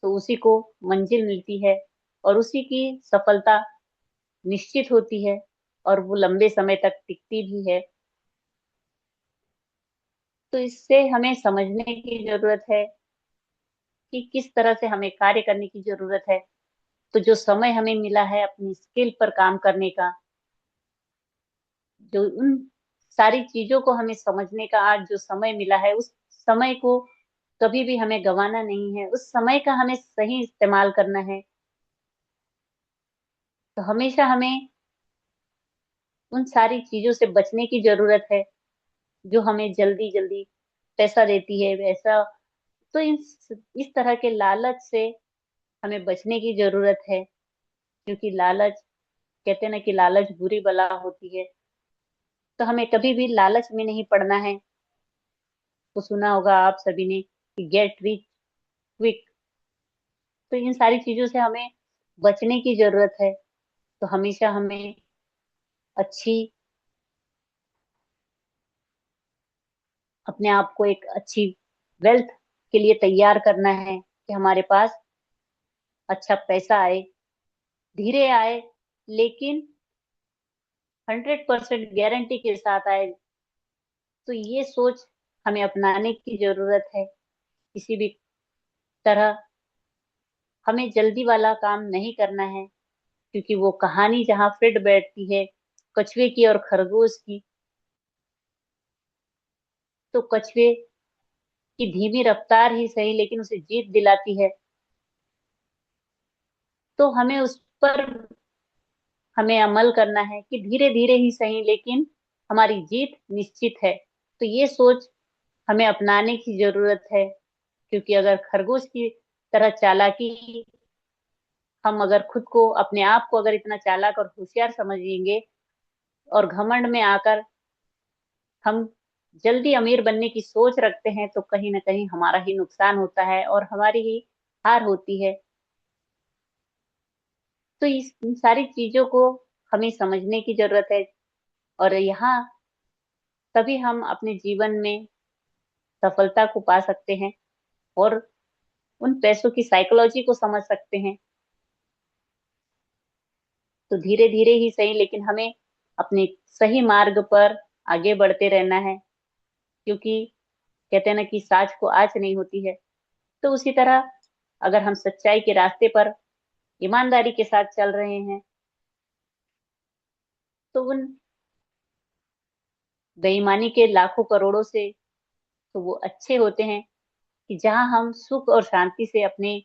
तो उसी को मंजिल मिलती है, और उसी की सफलता निश्चित होती है, और वो लंबे समय तक टिकती भी है। तो इससे हमें समझने की जरूरत है कि किस तरह से हमें कार्य करने की जरूरत है। तो जो समय हमें मिला है अपनी स्किल पर काम करने का, जो उन सारी चीजों को हमें समझने का आज जो समय मिला है, उस समय को कभी भी हमें गंवाना नहीं है। उस समय का हमें सही इस्तेमाल करना है। तो हमेशा हमें उन सारी चीजों से बचने की जरूरत है जो हमें जल्दी जल्दी पैसा देती है वैसा। तो इस तरह के लालच से हमें बचने की जरूरत है। क्योंकि लालच, कहते हैं ना कि लालच बुरी बला होती है। तो हमें कभी भी लालच में नहीं पड़ना है। तो सुना होगा आप सभी ने कि गेट रिच क्विक। तो इन सारी चीजों से हमें बचने की जरूरत है। तो हमेशा हमें अच्छी अपने आप को एक अच्छी वेल्थ के लिए तैयार करना है, कि हमारे पास अच्छा पैसा आए, धीरे आए, लेकिन 100% गारंटी के साथ आए। तो ये सोच हमें अपनाने की जरूरत है। किसी भी तरह हमें जल्दी वाला काम नहीं करना है। क्योंकि वो कहानी जहाँ फिट बैठती है कछुए की और खरगोश की, तो कछुए की धीमी रफ्तार ही सही, लेकिन उसे जीत दिलाती है। तो हमें उस पर हमें अमल करना है कि धीरे धीरे ही सही, लेकिन हमारी जीत निश्चित है। तो ये सोच हमें अपनाने की जरूरत है। क्योंकि अगर खरगोश की तरह चालाकी, हम अगर खुद को अपने आप को अगर इतना चालाक और होशियार समझेंगे, और घमंड में आकर हम जल्दी अमीर बनने की सोच रखते हैं, तो कहीं ना कहीं हमारा ही नुकसान होता है और हमारी ही हार होती है। तो इस इन सारी चीजों को हमें समझने की जरूरत है। और यहाँ तभी हम अपने जीवन में सफलता को पा सकते हैं, और उन पैसों की साइकोलॉजी को समझ सकते हैं। तो धीरे धीरे ही सही, लेकिन हमें अपने सही मार्ग पर आगे बढ़ते रहना है। क्योंकि कहते हैं ना कि साँझ को आँच नहीं होती है। तो उसी तरह अगर हम सच्चाई के रास्ते पर ईमानदारी के साथ चल रहे हैं, तो उन बेईमानी के लाखों करोड़ों से तो वो अच्छे होते हैं, कि जहां हम सुख और शांति से अपने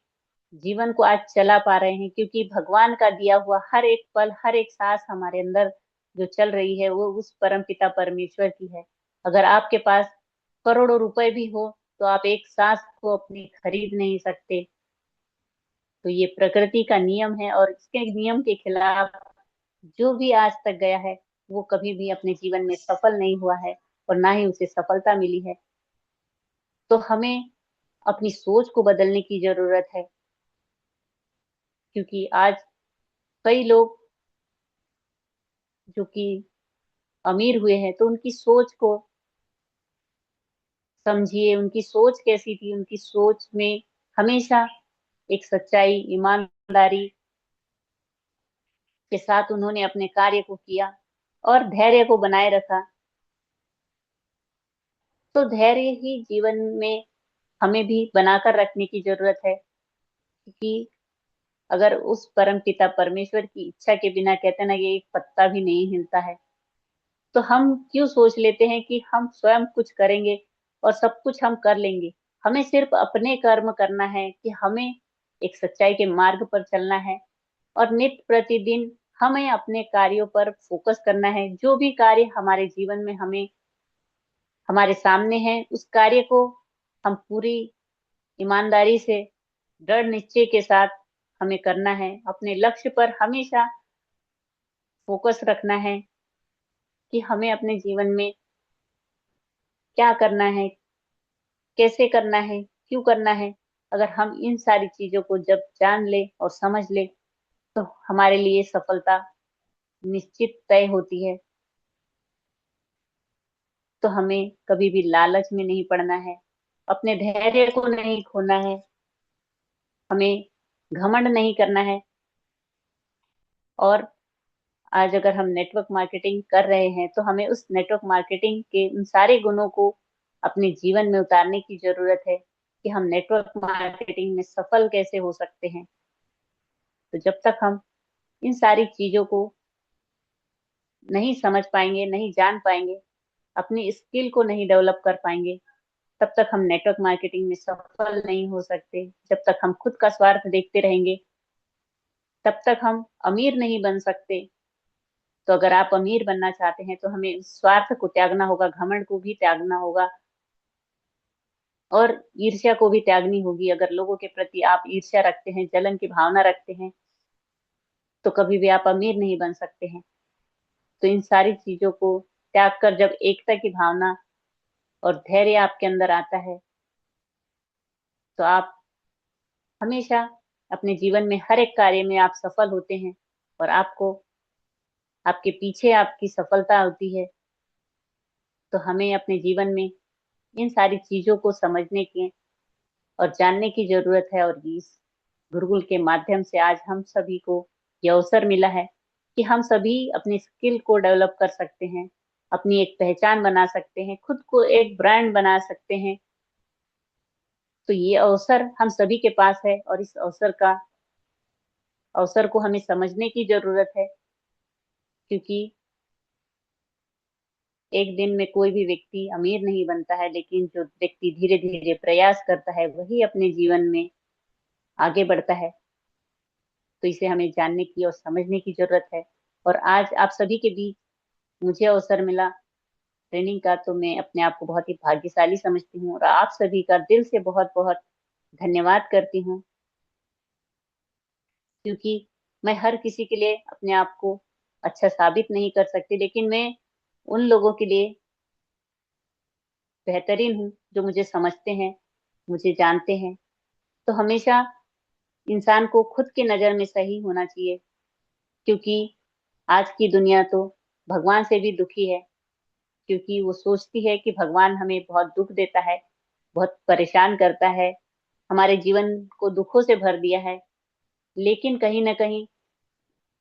जीवन को आज चला पा रहे हैं। क्योंकि भगवान का दिया हुआ हर एक पल, हर एक सांस हमारे अंदर जो चल रही है, वो उस परम पिता परमेश्वर की है। अगर आपके पास करोड़ों रुपए भी हो, तो आप एक सांस को अपनी खरीद नहीं सकते। तो ये प्रकृति का नियम है, और इसके नियम के खिलाफ जो भी आज तक गया है, वो कभी भी अपने जीवन में सफल नहीं हुआ है, और ना ही उसे सफलता मिली है। तो हमें अपनी सोच को बदलने की जरूरत है। क्योंकि आज कई लोग जो कि अमीर हुए हैं, तो उनकी सोच को समझिए, उनकी सोच कैसी थी। उनकी सोच में हमेशा एक सच्चाई, ईमानदारी के साथ उन्होंने अपने कार्य को किया और धैर्य को बनाए रखा। तो धैर्य ही जीवन में हमें भी बनाकर रखने की जरूरत है। क्योंकि अगर उस परम पिता परमेश्वर की इच्छा के बिना, कहते हैं ना, कि एक पत्ता भी नहीं हिलता है, तो हम क्यों सोच लेते हैं कि हम स्वयं कुछ करेंगे और सब कुछ हम कर लेंगे। हमें सिर्फ अपने कर्म करना है, कि हमें एक सच्चाई के मार्ग पर चलना है और नित्य प्रतिदिन हमें अपने कार्यों पर फोकस करना है। जो भी कार्य हमारे जीवन में हमें हमारे सामने है, उस कार्य को हम पूरी ईमानदारी से, दृढ़ निश्चय के साथ हमें करना है। अपने लक्ष्य पर हमेशा फोकस रखना है कि हमें अपने जीवन में क्या करना है, कैसे करना है, क्यों करना है। अगर हम इन सारी चीजों को जब जान ले और समझ ले, तो हमारे लिए सफलता निश्चित तय होती है। तो हमें कभी भी लालच में नहीं पड़ना है, अपने धैर्य को नहीं खोना है, हमें घमंड नहीं करना है। और आज अगर हम नेटवर्क मार्केटिंग कर रहे हैं, तो हमें उस नेटवर्क मार्केटिंग के उन सारे गुणों को अपने जीवन में उतारने की जरूरत है, कि हम नेटवर्क मार्केटिंग में सफल कैसे हो सकते हैं। तो जब तक हम इन सारी चीजों को नहीं समझ पाएंगे, नहीं जान पाएंगे, अपनी स्किल को नहीं डेवलप कर पाएंगे, तब तक हम नेटवर्क मार्केटिंग में सफल नहीं हो सकते। जब तक हम खुद का स्वार्थ देखते रहेंगे, तब तक हम अमीर नहीं बन सकते। तो अगर आप अमीर बनना चाहते हैं, तो हमें स्वार्थ को त्यागना होगा, घमंड को भी त्यागना होगा और ईर्ष्या को भी त्यागनी होगी। अगर लोगों के प्रति आप ईर्ष्या रखते हैं, जलन की भावना रखते हैं, तो कभी भी आप अमीर नहीं बन सकते हैं। तो इन सारी चीजों को त्याग कर जब एकता की भावना और धैर्य आपके अंदर आता है, तो आप हमेशा अपने जीवन में हर एक कार्य में आप सफल होते हैं और आपको, आपके पीछे आपकी सफलता होती है। तो हमें अपने जीवन में इन सारी चीजों को समझने की और जानने की जरूरत है। और इस गुरुकुल के माध्यम से आज हम सभी को यह अवसर मिला है कि हम सभी अपनी स्किल को डेवलप कर सकते हैं, अपनी एक पहचान बना सकते हैं, खुद को एक ब्रांड बना सकते हैं। तो ये अवसर हम सभी के पास है और इस अवसर को हमें समझने की जरूरत है। क्योंकि एक दिन में कोई भी व्यक्ति अमीर नहीं बनता है, लेकिन जो व्यक्ति धीरे धीरे प्रयास करता है, वही अपने जीवन में आगे बढ़ता है। तो इसे हमें जानने की और समझने की जरूरत है। और आज आप सभी के बीच मुझे अवसर मिला ट्रेनिंग का, तो मैं अपने आप को बहुत ही भाग्यशाली समझती हूँ और आप सभी का दिल से बहुत बहुत धन्यवाद करती हूँ। क्योंकि मैं हर किसी के लिए अपने आप को अच्छा साबित नहीं कर सकती, लेकिन मैं उन लोगों के लिए बेहतरीन हूँ जो मुझे समझते हैं, मुझे जानते हैं। तो हमेशा इंसान को खुद की नजर में सही होना चाहिए। क्योंकि आज की दुनिया तो भगवान से भी दुखी है। क्योंकि वो सोचती है कि भगवान हमें बहुत दुख देता है, बहुत परेशान करता है, हमारे जीवन को दुखों से भर दिया है। लेकिन कहीं ना कहीं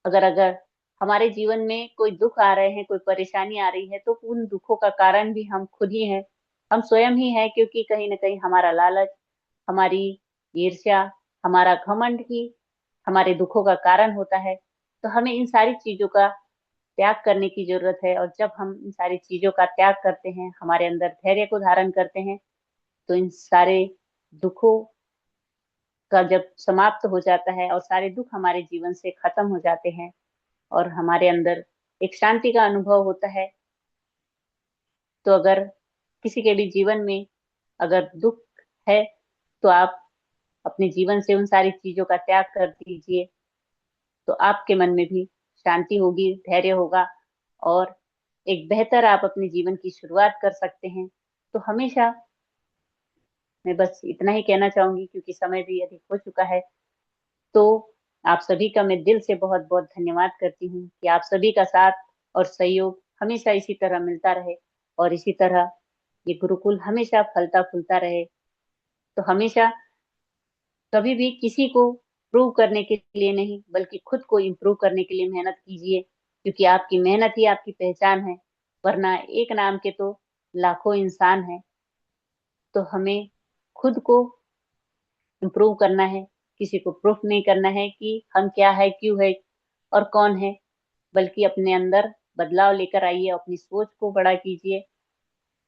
अगर अगर हमारे जीवन में कोई दुख आ रहे हैं, कोई परेशानी आ रही है, तो उन दुखों का कारण भी हम खुद ही हैं, हम स्वयं ही हैं। क्योंकि कहीं ना कहीं हमारा लालच, हमारी ईर्ष्या, हमारा घमंड ही हमारे दुखों का कारण होता है। तो हमें इन सारी चीजों का त्याग करने की जरूरत है। और जब हम इन सारी चीजों का त्याग करते हैं, हमारे अंदर धैर्य को धारण करते हैं, तो इन सारे दुखों का जब समाप्त हो जाता है और सारे दुख हमारे जीवन से खत्म हो जाते हैं और हमारे अंदर एक शांति का अनुभव होता है। तो अगर किसी के भी जीवन में अगर दुख है, तो आप अपने जीवन से उन सारी चीजों का त्याग कर दीजिए। तो आपके मन में भी शांति होगी, धैर्य होगा और एक बेहतर आप अपने जीवन की शुरुआत कर सकते हैं। तो हमेशा मैं बस इतना ही कहना चाहूंगी क्योंकि समय भी अधिक हो चुका है। तो आप सभी का मैं दिल से बहुत बहुत धन्यवाद करती हूँ कि आप सभी का साथ और सहयोग हमेशा इसी तरह मिलता रहे, और इसी तरह ये गुरुकुल हमेशा फलता फूलता रहे। तो हमेशा कभी भी किसी को प्रूव करने के लिए नहीं, बल्कि खुद को इम्प्रूव करने के लिए मेहनत कीजिए, क्योंकि आपकी मेहनत ही आपकी पहचान है। वरना एक नाम के तो लाखों इंसान हैं। तो हमें खुद को इम्प्रूव करना है, किसी को प्रूफ नहीं करना है कि हम क्या है, क्यों है और कौन है, बल्कि अपने अंदर बदलाव लेकर आइए, अपनी सोच को बड़ा कीजिए,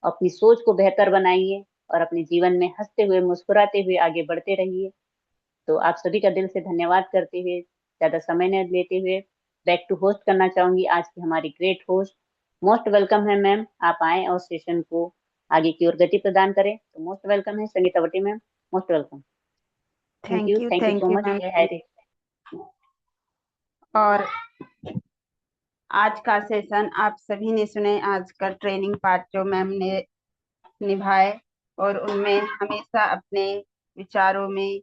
अपनी सोच को बेहतर बनाइए, और अपने जीवन में हंसते हुए मुस्कुराते हुए आगे बढ़ते रहिए। तो आप सभी का दिल से धन्यवाद करते हुए, ज्यादा समय न लेते हुए, बैक टू होस्ट करना चाहूंगी आज की हमारी ग्रेट होस्ट। मोस्ट वेलकम है मैम, आप आए और सेशन को आगे की ओर गति प्रदान करें। तो मोस्ट वेलकम है Sangeetavati ma'am, most welcome. Thank you thank so you much. Ma'am, जय थैंक। हरे। और आज का सेशन आप सभी ने सुने, आज का ट्रेनिंग पार्ट जो मैम ने निभाए, और उनमें हमेशा अपने विचारों में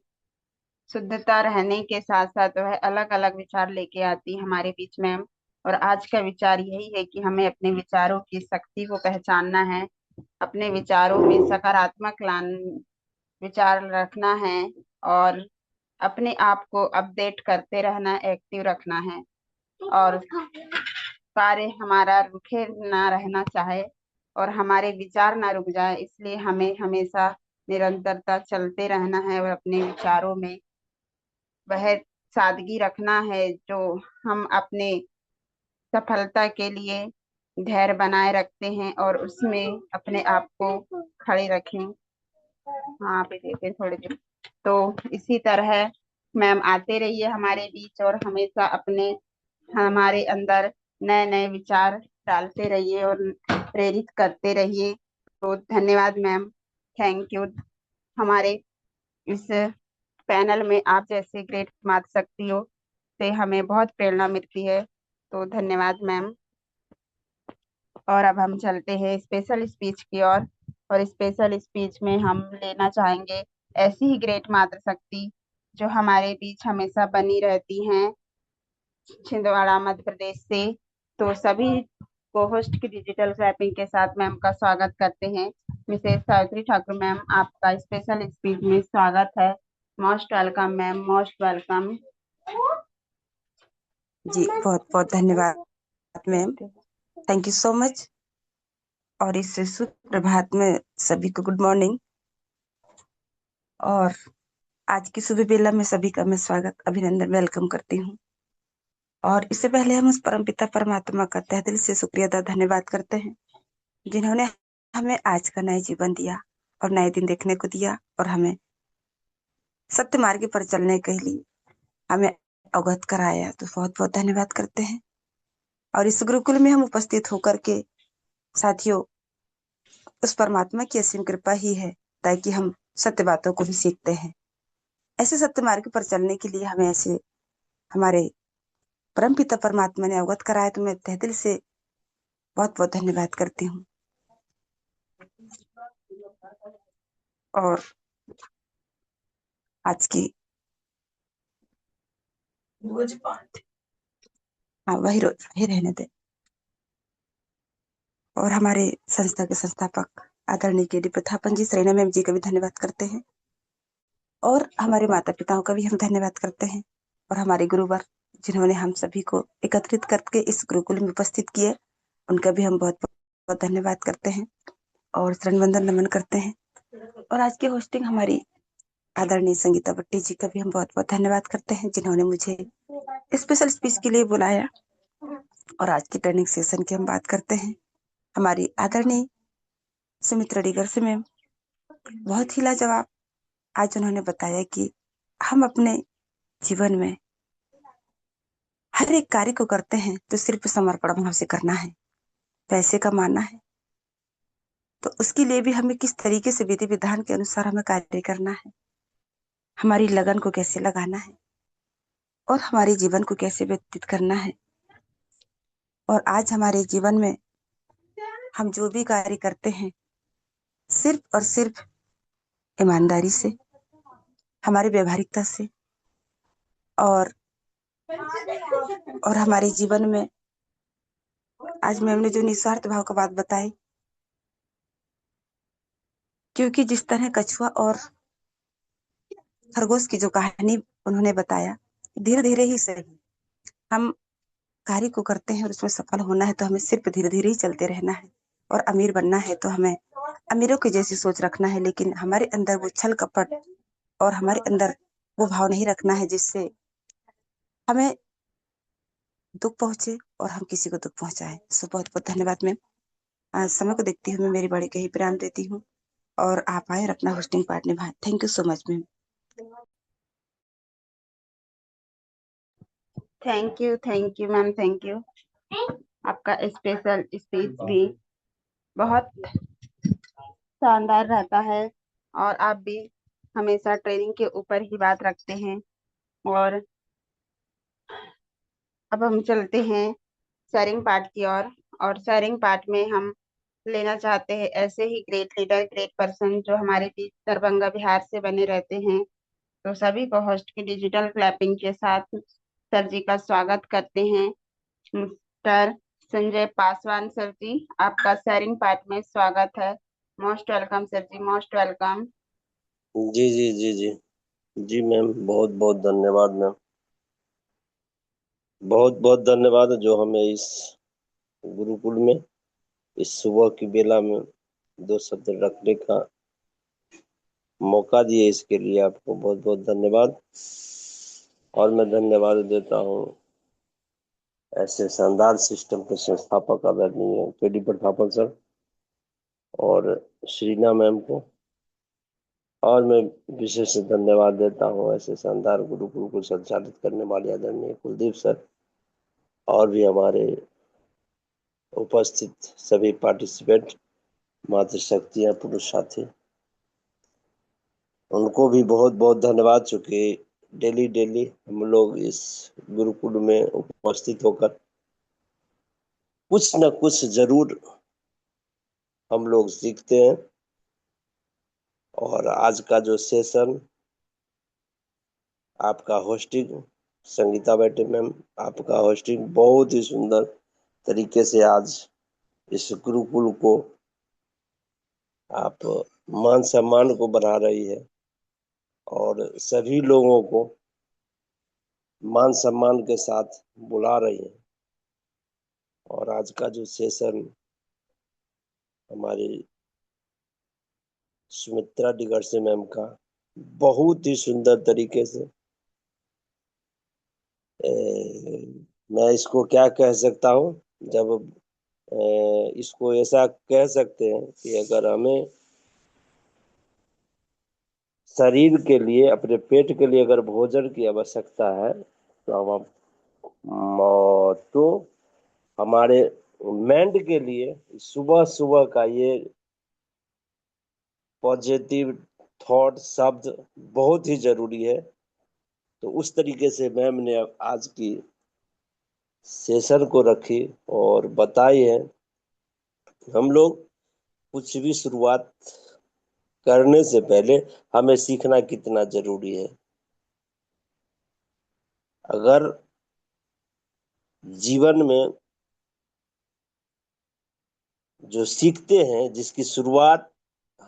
शुद्धता रहने के साथ साथ वह अलग अलग विचार लेके आती हमारे बीच मैम। और आज का विचार यही है कि हमें अपने विचारों की शक्ति को पहचानना है, अपने विचारों में सकारात्मक विचार रखना है, और अपने आप को अपडेट करते रहना, एक्टिव रखना है, और कार्य हमारा रुके ना रहना चाहे, और हमारे विचार ना रुक जाए, इसलिए हमें हमेशा निरंतरता चलते रहना है, और अपने विचारों में वह सादगी रखना है जो हम अपने सफलता के लिए धैर्य बनाए रखते हैं, और उसमें अपने आप को खड़े रखें। हाँ पे देखे थोड़ी देर। तो इसी तरह मैम आते रहिए हमारे बीच, और हमेशा अपने हमारे अंदर नए नए विचार डालते रहिए और प्रेरित करते रहिए। तो धन्यवाद मैम, थैंक यू। हमारे इस पैनल में आप जैसे ग्रेट माता शक्ति हो से हमें बहुत प्रेरणा मिलती है। तो धन्यवाद मैम। और अब हम चलते हैं स्पेशल स्पीच की ओर, और स्पेशल स्पीच में हम लेना चाहेंगे ऐसी ही ग्रेट मातृ शक्ति जो हमारे बीच हमेशा बनी रहती हैं, छिंदवाड़ा मध्य प्रदेश से। तो सभी को होस्ट की डिजिटल क्लैपिंग के साथ मैम का स्वागत करते हैं। मिसेस सावित्री ठाकुर मैम, आपका स्पेशल स्पीच में स्वागत है। Most welcome ma'am, most welcome. जी बहुत बहुत धन्यवाद ma'am, thank you so much. और इस शुभ प्रभात में सभी को गुड मॉर्निंग। और आज की सुबह बेला में सभी का मैं स्वागत, अभिनंदन, वेलकम करती हूँ। और इससे पहले हम उस परमपिता परमात्मा का तहे दिल से शुक्रिया अदा धन्यवाद करते हैं जिन्होंने हमें आज का नया जीवन दिया और नए दिन देखने को दिया, और हमें सत्य मार्ग पर चलने के लिए हमें अवगत कराया। तो बहुत बहुत धन्यवाद करते हैं। और इस गुरुकुल में हम उपस्थित होकर के साथियों, उस परमात्मा की असीम कृपा ही है ताकि हम सत्य बातों को भी सीखते हैं। ऐसे सत्य मार्ग पर चलने के लिए हमें ऐसे हमारे परम पिता परमात्मा ने अवगत कराया। तो मैं तहे दिल से बहुत बहुत धन्यवाद करती हूँ। और आज की रोज बात, हाँ वही रोज वही रहने दे। और हमारे संस्था के संस्थापक आदरणीय के डी प्रथापन जी, सरेना मैम जी का भी धन्यवाद करते हैं। और हमारे माता पिताओं का भी हम धन्यवाद करते हैं। और हमारे गुरुवर जिन्होंने हम सभी को एकत्रित करके इस गुरुकुल में उपस्थित किए, उनका भी हम बहुत बहुत धन्यवाद करते हैं और शरण वंदन नमन करते हैं। और आज की होस्टिंग हमारी आदरणीय संगीता भट्टी जी का भी हम बहुत बहुत धन्यवाद करते हैं जिन्होंने मुझे स्पेशल स्पीच के लिए बुलाया। और आज की ट्रेनिंग सेशन की हम बात करते हैं, हमारी आदरणीय सुमित्रा डिगर से मैम बहुत ही लाजवाब। आज उन्होंने बताया कि हम अपने जीवन में हर एक कार्य को करते हैं तो सिर्फ समर्पण भाव से करना है, पैसे कमाना है तो उसके लिए भी हमें किस तरीके से विधि विधान के अनुसार हमें कार्य करना है, हमारी लगन को कैसे लगाना है और हमारे जीवन को कैसे व्यतीत करना है। और आज हमारे जीवन में हम जो भी कार्य करते हैं सिर्फ और सिर्फ ईमानदारी से, हमारी व्यवहारिकता से, और हमारे जीवन में आज मैम ने जो निस्वार्थ भाव का बात बताई, क्योंकि जिस तरह कछुआ और खरगोश की जो कहानी उन्होंने बताया, धीरे धीरे ही सही, हम कार्य को करते हैं और उसमें सफल होना है तो हमें सिर्फ धीरे धीरे ही चलते रहना है, और अमीर बनना है तो हमें अमीरों की जैसी सोच रखना है, लेकिन हमारे अंदर वो छल कपट और हमारे अंदर वो भाव नहीं रखना है जिससे हमें दुख पहुंचे और हम किसी को दुख पहुंचाए। सो बहुत बहुत धन्यवाद मैम। आज समय को देखती हुए मैं मेरी बड़ी के ही प्रणाम देती हूँ, और आप आए और अपना होस्टिंग पार्ट निभाए। Thank you so much ma'am. Thank you ma'am, thank you. आपका स्पेशल स्पीच भी बहुत शानदार रहता है, और आप भी हमेशा ट्रेनिंग के ऊपर ही बात रखते हैं। और अब हम चलते हैं शेयरिंग पार्ट की ओर, और शेयरिंग पार्ट में हम लेना चाहते हैं ऐसे ही ग्रेट लीडर, ग्रेट पर्सन जो हमारे बीच दरभंगा बिहार से बने रहते हैं। तो सभी को होस्ट की डिजिटल क्लैपिंग के साथ सर जी का स्वागत करते हैं। मिस्टर संजय पासवान सर जी, आपका शेयरिंग पार्ट में स्वागत है। Most welcome sir ji, most welcome. जी जी जी जी जी मैम, बहुत बहुत धन्यवाद मैम, बहुत बहुत धन्यवाद जो हमें इस गुरुकुल में इस सुबह की बेला में दो शब्द रखने का मौका दिए, इसके लिए आपको बहुत बहुत धन्यवाद। और मैं धन्यवाद देता हूँ ऐसे शानदार सिस्टम के संस्थापक आदरणीय केडी पठापल सर और श्रीना मैम को, और मैं विशेष धन्यवाद देता हूँ ऐसे शानदार गुरुकुल को संचालित करने वाले आदरणीय कुलदीप सर, और भी हमारे उपस्थित सभी पार्टिसिपेंट, मातृशक्तियां, पुरुष साथी, उनको भी बहुत बहुत धन्यवाद। चूंकि डेली डेली हम लोग इस गुरुकुल में उपस्थित होकर कुछ न कुछ जरूर हम लोग सीखते हैं। और आज का जो सेशन आपका होस्टिंग, संगीता बेटे मैम, आपका होस्टिंग बहुत ही सुंदर तरीके से आज इस गुरुकुल को आप मान सम्मान को बढ़ा रही है और सभी लोगों को मान सम्मान के साथ बुला रही है। और आज का जो सेशन हमारी सुमित्रा डिगरसे मैम का बहुत ही सुंदर तरीके से मैं इसको क्या कह सकता हूँ, जब इसको ऐसा कह सकते हैं कि अगर हमें शरीर के लिए, अपने पेट के लिए अगर भोजन की आवश्यकता है तो तो हमारे माइंड के लिए सुबह सुबह का ये पॉजिटिव थॉट शब्द बहुत ही जरूरी है। तो उस तरीके से मैम ने आज की सेशन को रखी और बताई है। हम लोग कुछ भी शुरुआत करने से पहले हमें सीखना कितना जरूरी है। अगर जीवन में जो सीखते हैं, जिसकी शुरुआत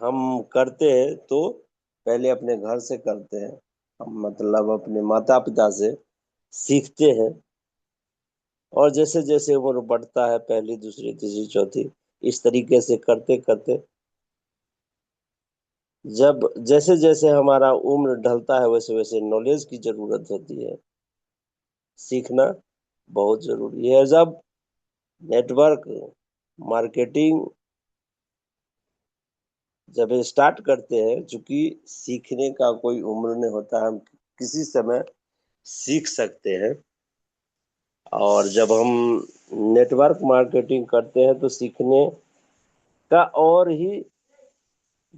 हम करते हैं, तो पहले अपने घर से करते हैं, हम मतलब अपने माता पिता से सीखते हैं। और जैसे जैसे उम्र बढ़ता है, पहली दूसरी तीसरी चौथी, इस तरीके से करते करते जब जैसे जैसे हमारा उम्र ढलता है, वैसे वैसे नॉलेज की जरूरत होती है। सीखना बहुत जरूरी है। जब नेटवर्क मार्केटिंग जब स्टार्ट करते हैं, चूंकि सीखने का कोई उम्र नहीं होता, हम किसी समय सीख सकते हैं। और जब हम नेटवर्क मार्केटिंग करते हैं तो सीखने का और ही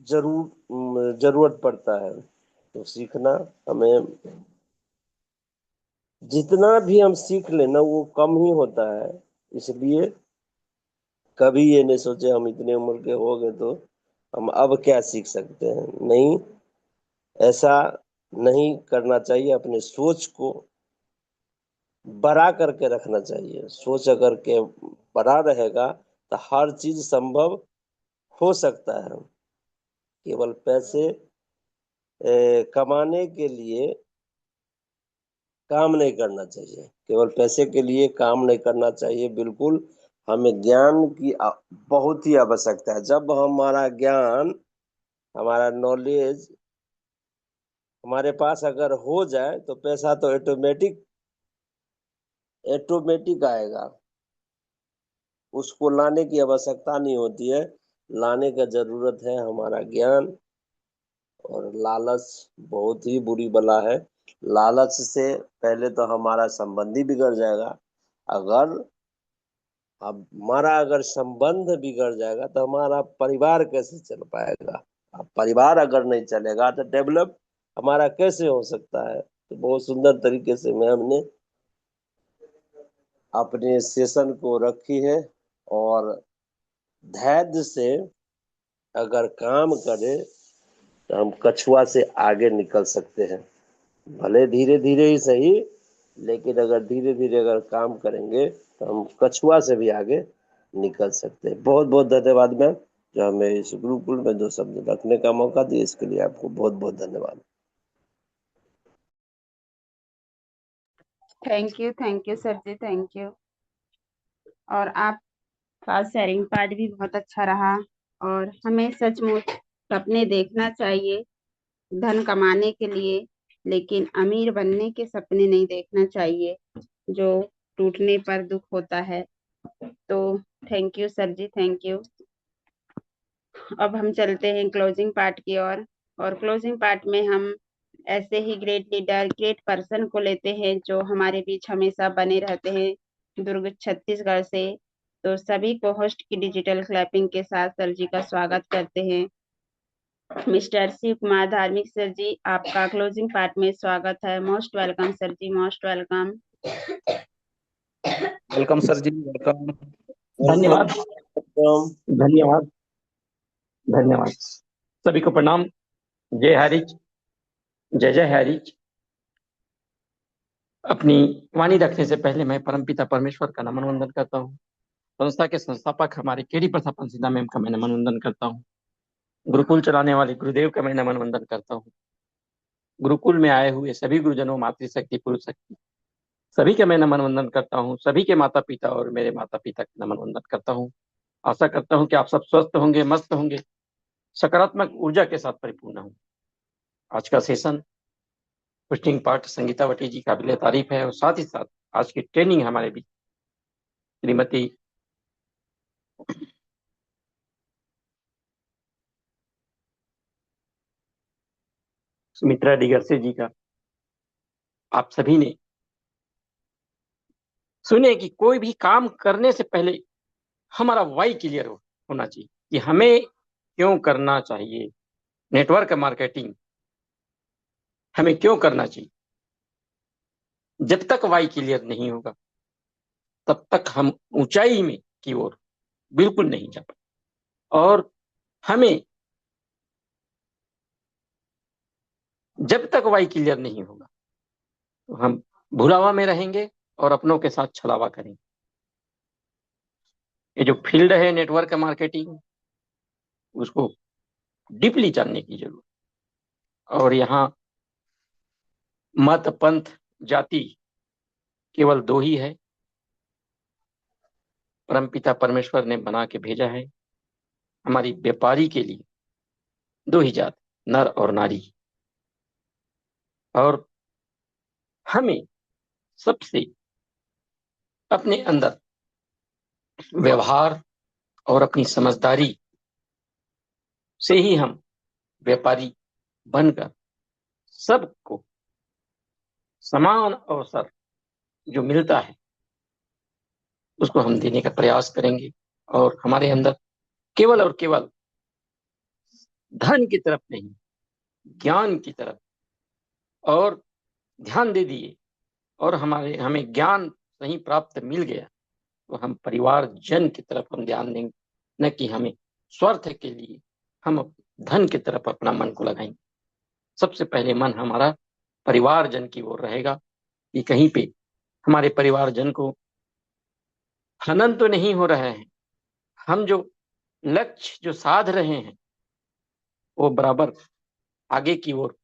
जरूरत पड़ता है। तो सीखना हमें, जितना भी हम सीख लेना वो कम ही होता है। इसलिए कभी ये नहीं सोचे हम इतने उम्र के हो गए तो हम अब क्या सीख सकते हैं, नहीं, ऐसा नहीं करना चाहिए। अपने सोच को बड़ा करके रखना चाहिए। सोच अगर के बड़ा रहेगा तो हर चीज संभव हो सकता है। केवल पैसे कमाने के लिए काम नहीं करना चाहिए। केवल पैसे के लिए काम नहीं करना चाहिए। बिल्कुल हमें ज्ञान की बहुत ही आवश्यकता है। जब हमारा ज्ञान, हमारा नॉलेज हमारे पास अगर हो जाए तो पैसा तो ऑटोमेटिक ऑटोमेटिक आएगा। उसको लाने की आवश्यकता नहीं होती है। लाने का जरूरत है हमारा ज्ञान। और लालच बहुत ही बुरी बला है। लालच से पहले तो हमारा संबंध ही बिगड़ जाएगा। अगर अब हमारा अगर संबंध बिगड़ जाएगा तो हमारा परिवार कैसे चल पाएगा। अब परिवार अगर नहीं चलेगा तो डेवलप हमारा कैसे हो सकता है। तो बहुत सुंदर तरीके से मैम ने अपने सेशन को रखी है। और धैर्य से अगर काम करें तो हम कछुआ से आगे निकल सकते हैं। भले धीरे धीरे ही सही, लेकिन अगर धीरे धीरे अगर काम करेंगे तो हम कछुआ से भी आगे निकल सकते हैं। बहुत बहुत धन्यवाद मैम, जो हमें इस गुरुकुल में 2 शब्द रखने का मौका दिए। इसके लिए आपको बहुत बहुत धन्यवाद। Thank you sir ji, thank you. और आपका शेयरिंग पार्ट भी बहुत अच्छा रहा। और हमें सचमुच सपने देखना चाहिए धन कमाने के लिए, लेकिन अमीर बनने के सपने नहीं देखना चाहिए जो टूटने पर दुख होता है। तो thank you sir ji, thank you. अब हम चलते हैं क्लोजिंग पार्ट की ओर। और क्लोजिंग पार्ट में हम ऐसे ही ग्रेट लीडर, ग्रेट पर्सन को लेते हैं जो हमारे बीच हमेशा बने रहते हैं दुर्ग छत्तीसगढ़ से। तो सभी को होस्ट की डिजिटल क्लैपिंग के साथ सर जी का स्वागत करते हैं। मिस्टर शिव कुमार धार्मिक सर जी, आपका क्लोजिंग पार्ट में स्वागत है। Most welcome sir ji, most welcome. Welcome sir जी, वेलकम। वेलकम। धन्यवाद, धन्यवाद, धन्यवाद। सभी को प्रणाम। जय हरिच, जय जय हरिच। अपनी वाणी रखने से पहले मैं परमपिता परमेश्वर का नमन वंदन करता हूँ। संस्था के संस्थापक हमारे केडी प्रताप पंसिदा मैम का मैं नमन वंदन करता हूँ। गुरुकुल चलाने वाले गुरुदेव का मैं नमन वंदन करता हूँ। गुरुकुल में आए हुए सभी गुरुजनों, मातृशक्ति, पुरुष शक्ति, सभी का मैं नमन वंदन करता हूँ। सभी के माता पिता और मेरे माता पिता का नमन वंदन करता हूँ। आशा करता हूँ कि आप सब स्वस्थ होंगे, मस्त होंगे, सकारात्मक ऊर्जा के साथ परिपूर्ण होंगे। आज का सेशन पुस्टिंग पार्ट संगीता वटी जी काबिल तारीफ है। और साथ ही साथ आज की ट्रेनिंग हमारे बीच श्रीमती सुमित्रा डिगरसे जी का आप सभी ने सुने कि कोई भी काम करने से पहले हमारा वाई क्लियर होना चाहिए कि हमें क्यों करना चाहिए। नेटवर्क मार्केटिंग हमें क्यों करना चाहिए। जब तक वाई क्लियर नहीं होगा तब तक हम ऊंचाई में की ओर बिल्कुल नहीं जा पाए। और हमें जब तक वाई क्लियर नहीं होगा तो हम भुलावा में रहेंगे और अपनों के साथ छलावा करेंगे। ये जो फील्ड है नेटवर्क मार्केटिंग, उसको डीपली जानने की जरूरत। और यहाँ मत, पंथ, जाति केवल 2 ही है। परमपिता परमेश्वर ने बना के भेजा है हमारी व्यापारी के लिए 2 ही जात, नर और नारी। और हमें सबसे अपने अंदर व्यवहार और अपनी समझदारी से ही हम व्यापारी बनकर सबको समान अवसर जो मिलता है उसको हम देने का प्रयास करेंगे। और हमारे अंदर केवल और केवल धन की तरफ नहीं, ज्ञान की तरफ और ध्यान दे दिए। और हमें ज्ञान सही प्राप्त मिल गया तो हम परिवार जन की तरफ हम ध्यान देंगे, न कि हमें स्वार्थ के लिए हम धन की तरफ अपना मन को लगाएंगे। सबसे पहले मन हमारा परिवारजन की ओर रहेगा कि कहीं पे हमारे परिवारजन को हनन तो नहीं हो रहा है, हम जो लक्ष्य जो साध रहे हैं वो बराबर आगे की ओर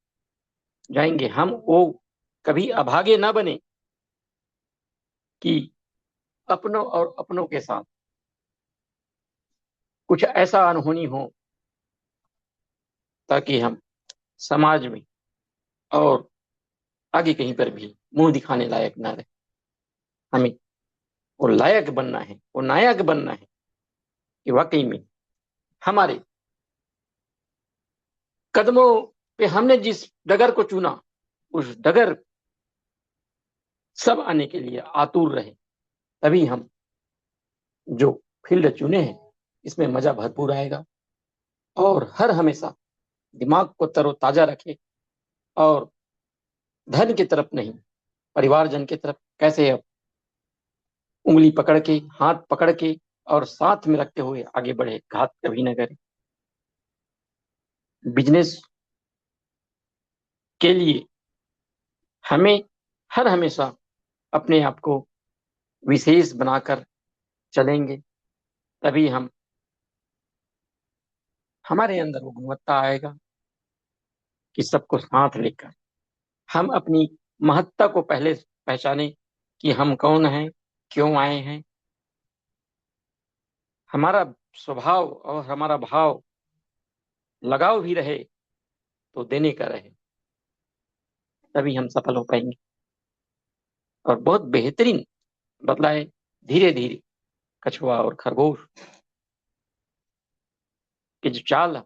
जाएंगे। हम वो कभी अभागे ना बने कि अपनों और अपनों के साथ कुछ ऐसा अनहोनी हो ताकि हम समाज में और आगे कहीं पर भी मुंह दिखाने लायक ना रहे। हमें वो लायक बनना है, वो नायक बनना है कि वाकई में हमारे कदमों पे हमने जिस डगर को चुना उस डगर सब आने के लिए आतुर रहे, तभी हम जो फील्ड चुने हैं इसमें मजा भरपूर आएगा। और हर हमेशा दिमाग को तरोताजा रखे और धन की तरफ नहीं, परिवारजन की तरफ कैसे अब उंगली पकड़ के, हाथ पकड़ के और साथ में रखते हुए आगे बढ़े, घात कभी न करे। बिजनेस के लिए हमें हर हमेशा अपने आप को विशेष बनाकर चलेंगे, तभी हम हमारे अंदर वो गुणवत्ता आएगा कि सबको साथ लेकर हम अपनी महत्ता को पहले पहचाने कि हम कौन हैं, क्यों आए हैं। हमारा स्वभाव और हमारा भाव लगाव भी रहे तो देने का रहे, तभी हम सफल हो पाएंगे। और बहुत बेहतरीन बदलाव धीरे धीरे कछुआ और खरगोश की जो चाल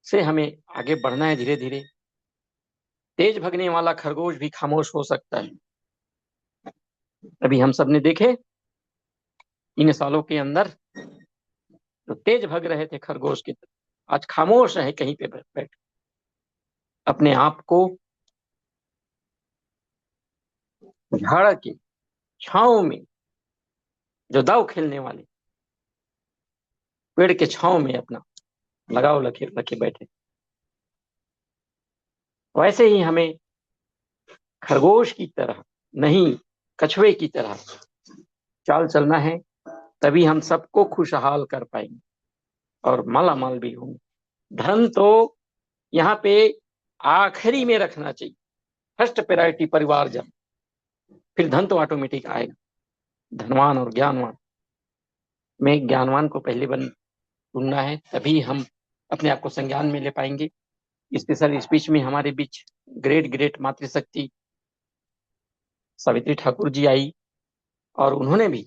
से हमें आगे बढ़ना है, धीरे धीरे तेज भगने वाला खरगोश भी खामोश हो सकता है। अभी हम सब ने देखे इन सालों के अंदर जो तेज भग रहे थे खरगोश की तरह आज खामोश है कहीं पे बैठ अपने आप को झाड़ के छांव में जो दाव खेलने वाले पेड़ के छांव में अपना लगाव रखे रखे बैठे। वैसे ही हमें खरगोश की तरह नहीं, कछुए की तरह चाल चलना है, तभी हम सबको खुशहाल कर पाएंगे और माला माल भी होंगे। धन तो यहाँ पे आखिरी में रखना चाहिए, फर्स्ट प्रायोरिटी परिवारजन, फिर धन तो ऑटोमेटिक आएगा। धनवान और ज्ञानवान में ज्ञानवान को पहले चुनना है, तभी हम अपने आप को संज्ञान में ले पाएंगे। स्पेशल स्पीच में हमारे बीच ग्रेट ग्रेट मातृशक्ति सावित्री ठाकुर जी आई और उन्होंने भी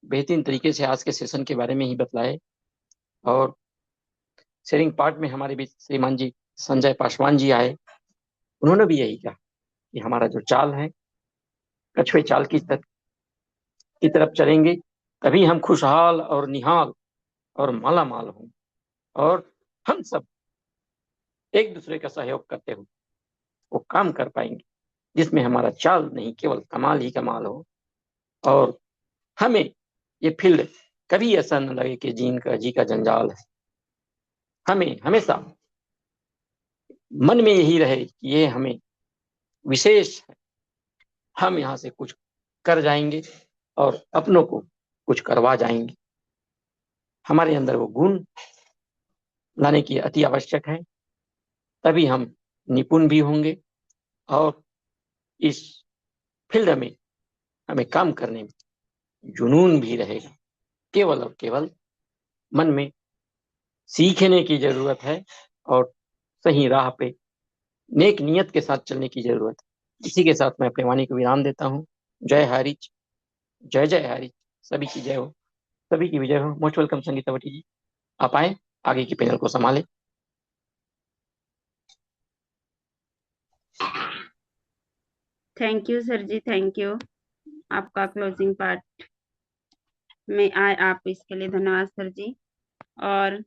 बेहतरीन तरीके से आज के सेशन के बारे में ही बतलाए। और शेयरिंग पार्ट में हमारे बीच श्रीमान जी संजय पासवान जी आए, उन्होंने भी यही कहा कि हमारा जो चाल है कछुए चाल की तरफ चलेंगे, तभी हम खुशहाल और निहाल और माला माल हों और हम सब एक दूसरे का सहयोग करते हुए वो काम कर पाएंगे जिसमें हमारा चाल नहीं केवल कमाल ही कमाल हो। और हमें ये फील्ड कभी ऐसा न लगे कि जी का जंजाल है। हमें हमेशा मन में यही रहे कि ये हमें विशेष है, हम यहाँ से कुछ कर जाएंगे और अपनों को कुछ करवा जाएंगे। हमारे अंदर वो गुण लाने की अति आवश्यक है, तभी हम निपुण भी होंगे और इस फील्ड में हमें काम करने में जुनून भी रहेगा। केवल और केवल मन में सीखने की जरूरत है और सही राह पे नेक नियत के साथ चलने की जरूरत है। इसी के साथ मैं अपने वाणी को विराम देता हूँ। जय हरिच, जय जय हरिच, सभी की जय हो, सभी की विजय हो। मोस्ट वेलकम संगीतावती जी, आप आए आगे की पैनल को संभाले। Thank you sir ji, thank you. आपका क्लोजिंग पार्ट में आए आप, इसके लिए धन्यवाद सर जी। और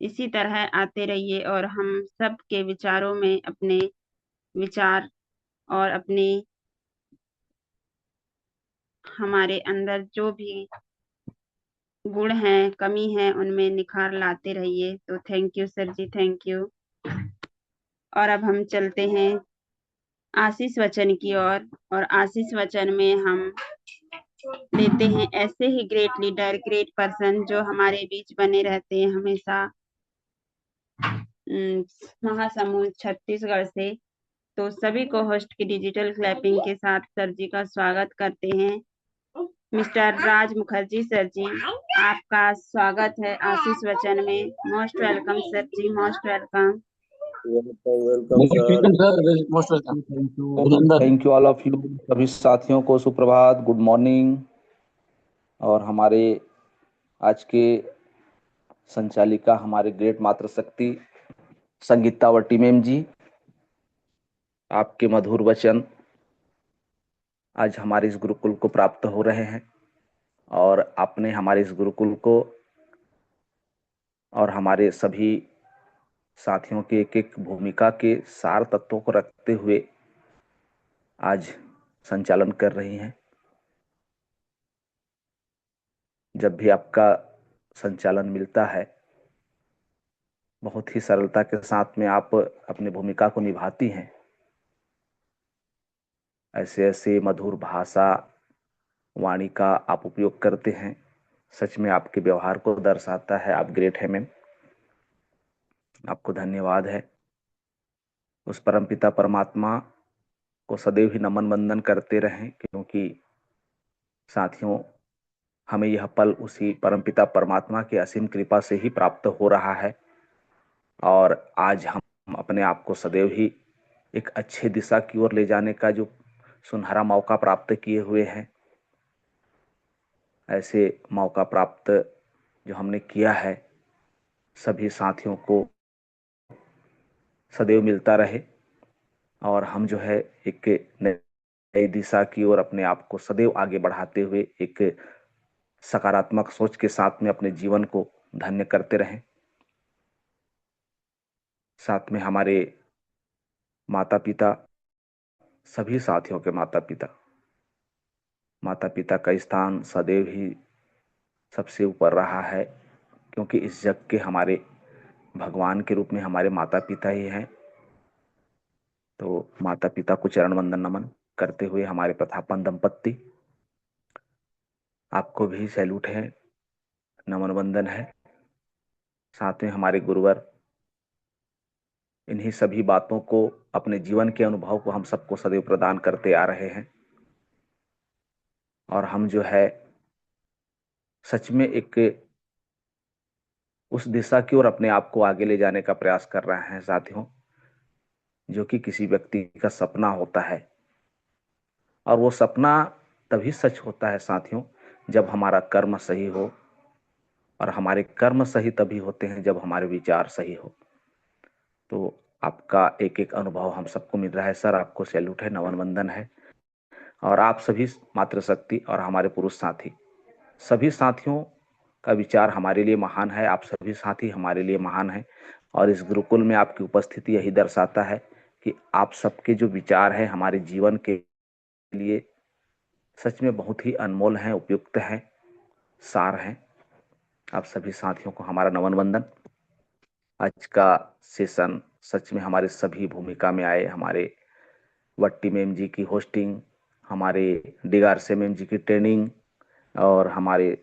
इसी तरह आते रहिए और हम सब के विचारों में अपने विचार और अपने हमारे अंदर जो भी गुण हैं, कमी है, उनमें निखार लाते रहिए। तो thank you sir ji, thank you. और अब हम चलते हैं आशीष वचन की ओर। और आशीष वचन में हम लेते हैं ऐसे ही ग्रेट लीडर, ग्रेट पर्सन जो हमारे बीच बने रहते हैं हमेशा, महासमुंद छत्तीसगढ़ से। तो सभी को होस्ट की डिजिटल क्लैपिंग के साथ सर जी का स्वागत करते हैं। मिस्टर राज मुखर्जी सर जी, आपका स्वागत है आशीष वचन में। Most welcome sir ji, most welcome. Welcome sir. Most welcome. अभिनंदन। Thank you all of you. सभी साथियों को सुप्रभात, गुड मॉर्निंग। और हमारे आज के संचालिका हमारे ग्रेट मातृशक्ति संगीतावटी मैम जी, आपके मधुर वचन आज हमारे इस गुरुकुल को प्राप्त हो रहे हैं। और आपने हमारे इस गुरुकुल को और हमारे सभी साथियों के एक एक भूमिका के सार तत्वों को रखते हुए आज संचालन कर रही हैं। जब भी आपका संचालन मिलता है, बहुत ही सरलता के साथ में आप अपनी भूमिका को निभाती हैं। ऐसे ऐसे मधुर भाषा वाणी का आप उपयोग करते हैं, सच में आपके व्यवहार को दर्शाता है। आप ग्रेट है मैम, आपको धन्यवाद है। उस परमपिता परमात्मा को सदैव ही नमन वंदन करते रहें, क्योंकि साथियों हमें यह पल उसी परमपिता परमात्मा की असीम कृपा से ही प्राप्त हो रहा है। और आज हम अपने आप को सदैव ही एक अच्छे दिशा की ओर ले जाने का जो सुनहरा मौका प्राप्त किए हुए हैं, ऐसे मौका प्राप्त जो हमने किया है, सभी साथियों को सदैव मिलता रहे। और हम जो है एक नई दिशा की ओर अपने आप को सदैव आगे बढ़ाते हुए एक सकारात्मक सोच के साथ में अपने जीवन को धन्य करते रहें। साथ में हमारे माता पिता, सभी साथियों के माता पिता का स्थान सदैव ही सबसे ऊपर रहा है, क्योंकि इस जग के हमारे भगवान के रूप में हमारे माता पिता ही हैं। तो माता पिता को चरण वंदन नमन करते हुए हमारे प्रथापन दंपत्ति, आपको भी सैल्यूट है, नमन वंदन है। साथ में हमारे गुरुवर, इन्हीं सभी बातों को, अपने जीवन के अनुभव को हम सबको सदैव प्रदान करते आ रहे हैं। और हम जो है सच में एक उस दिशा की ओर अपने आप को आगे ले जाने का प्रयास कर रहे हैं साथियों, जो कि किसी व्यक्ति का सपना होता है। और वो सपना तभी सच होता है साथियों, जब हमारा कर्म सही हो। और हमारे कर्म सही तभी होते हैं जब हमारे विचार सही हो। तो आपका एक एक अनुभव हम सबको मिल रहा है सर, आपको सैल्यूट है, नमन वंदन है। और आप सभी मातृशक्ति और हमारे पुरुष साथी, सभी साथियों का विचार हमारे लिए महान है। आप सभी साथी हमारे लिए महान हैं। और इस गुरुकुल में आपकी उपस्थिति यही दर्शाता है कि आप सबके जो विचार हैं हमारे जीवन के लिए सच में बहुत ही अनमोल हैं, उपयुक्त हैं, सार हैं। आप सभी साथियों को हमारा नमन वंदन। आज का सेशन सच में हमारे सभी भूमिका में आए, हमारे वट्टी मैम जी की होस्टिंग, हमारे डिगारसे मैम जी की ट्रेनिंग, और हमारे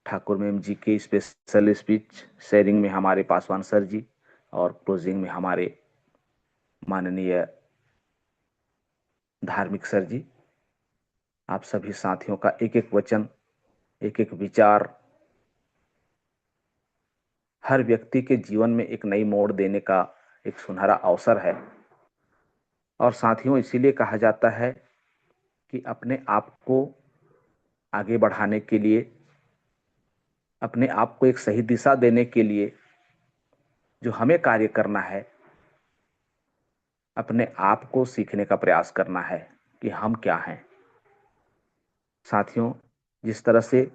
ठाकुर मैम जी की स्पेशल स्पीच शेयरिंग में हमारे पासवान सर जी, और क्लोजिंग में हमारे माननीय धार्मिक सर जी। आप सभी साथियों का एक एक वचन, एक एक विचार हर व्यक्ति के जीवन में एक नई मोड़ देने का एक सुनहरा अवसर है। और साथियों इसीलिए कहा जाता है कि अपने आप को आगे बढ़ाने के लिए, अपने आप को एक सही दिशा देने के लिए जो हमें कार्य करना है, अपने आप को सीखने का प्रयास करना है कि हम क्या हैं। साथियों जिस तरह से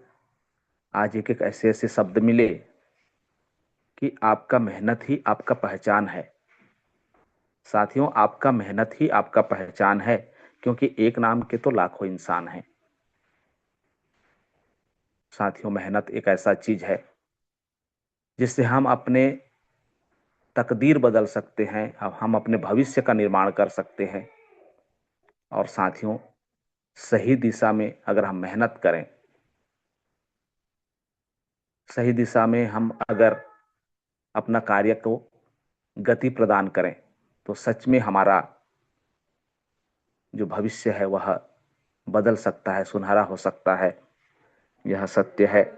आज एक एक ऐसे ऐसे शब्द मिले कि आपका मेहनत ही आपका पहचान है। साथियों आपका मेहनत ही आपका पहचान है, क्योंकि एक नाम के तो लाखों इंसान हैं। साथियों मेहनत एक ऐसा चीज है जिससे हम अपने तकदीर बदल सकते हैं, हम अपने भविष्य का निर्माण कर सकते हैं। और साथियों, सही दिशा में अगर हम मेहनत करें, सही दिशा में हम अगर अपना कार्य को गति प्रदान करें, तो सच में हमारा जो भविष्य है वह बदल सकता है, सुनहरा हो सकता है। यह सत्य है।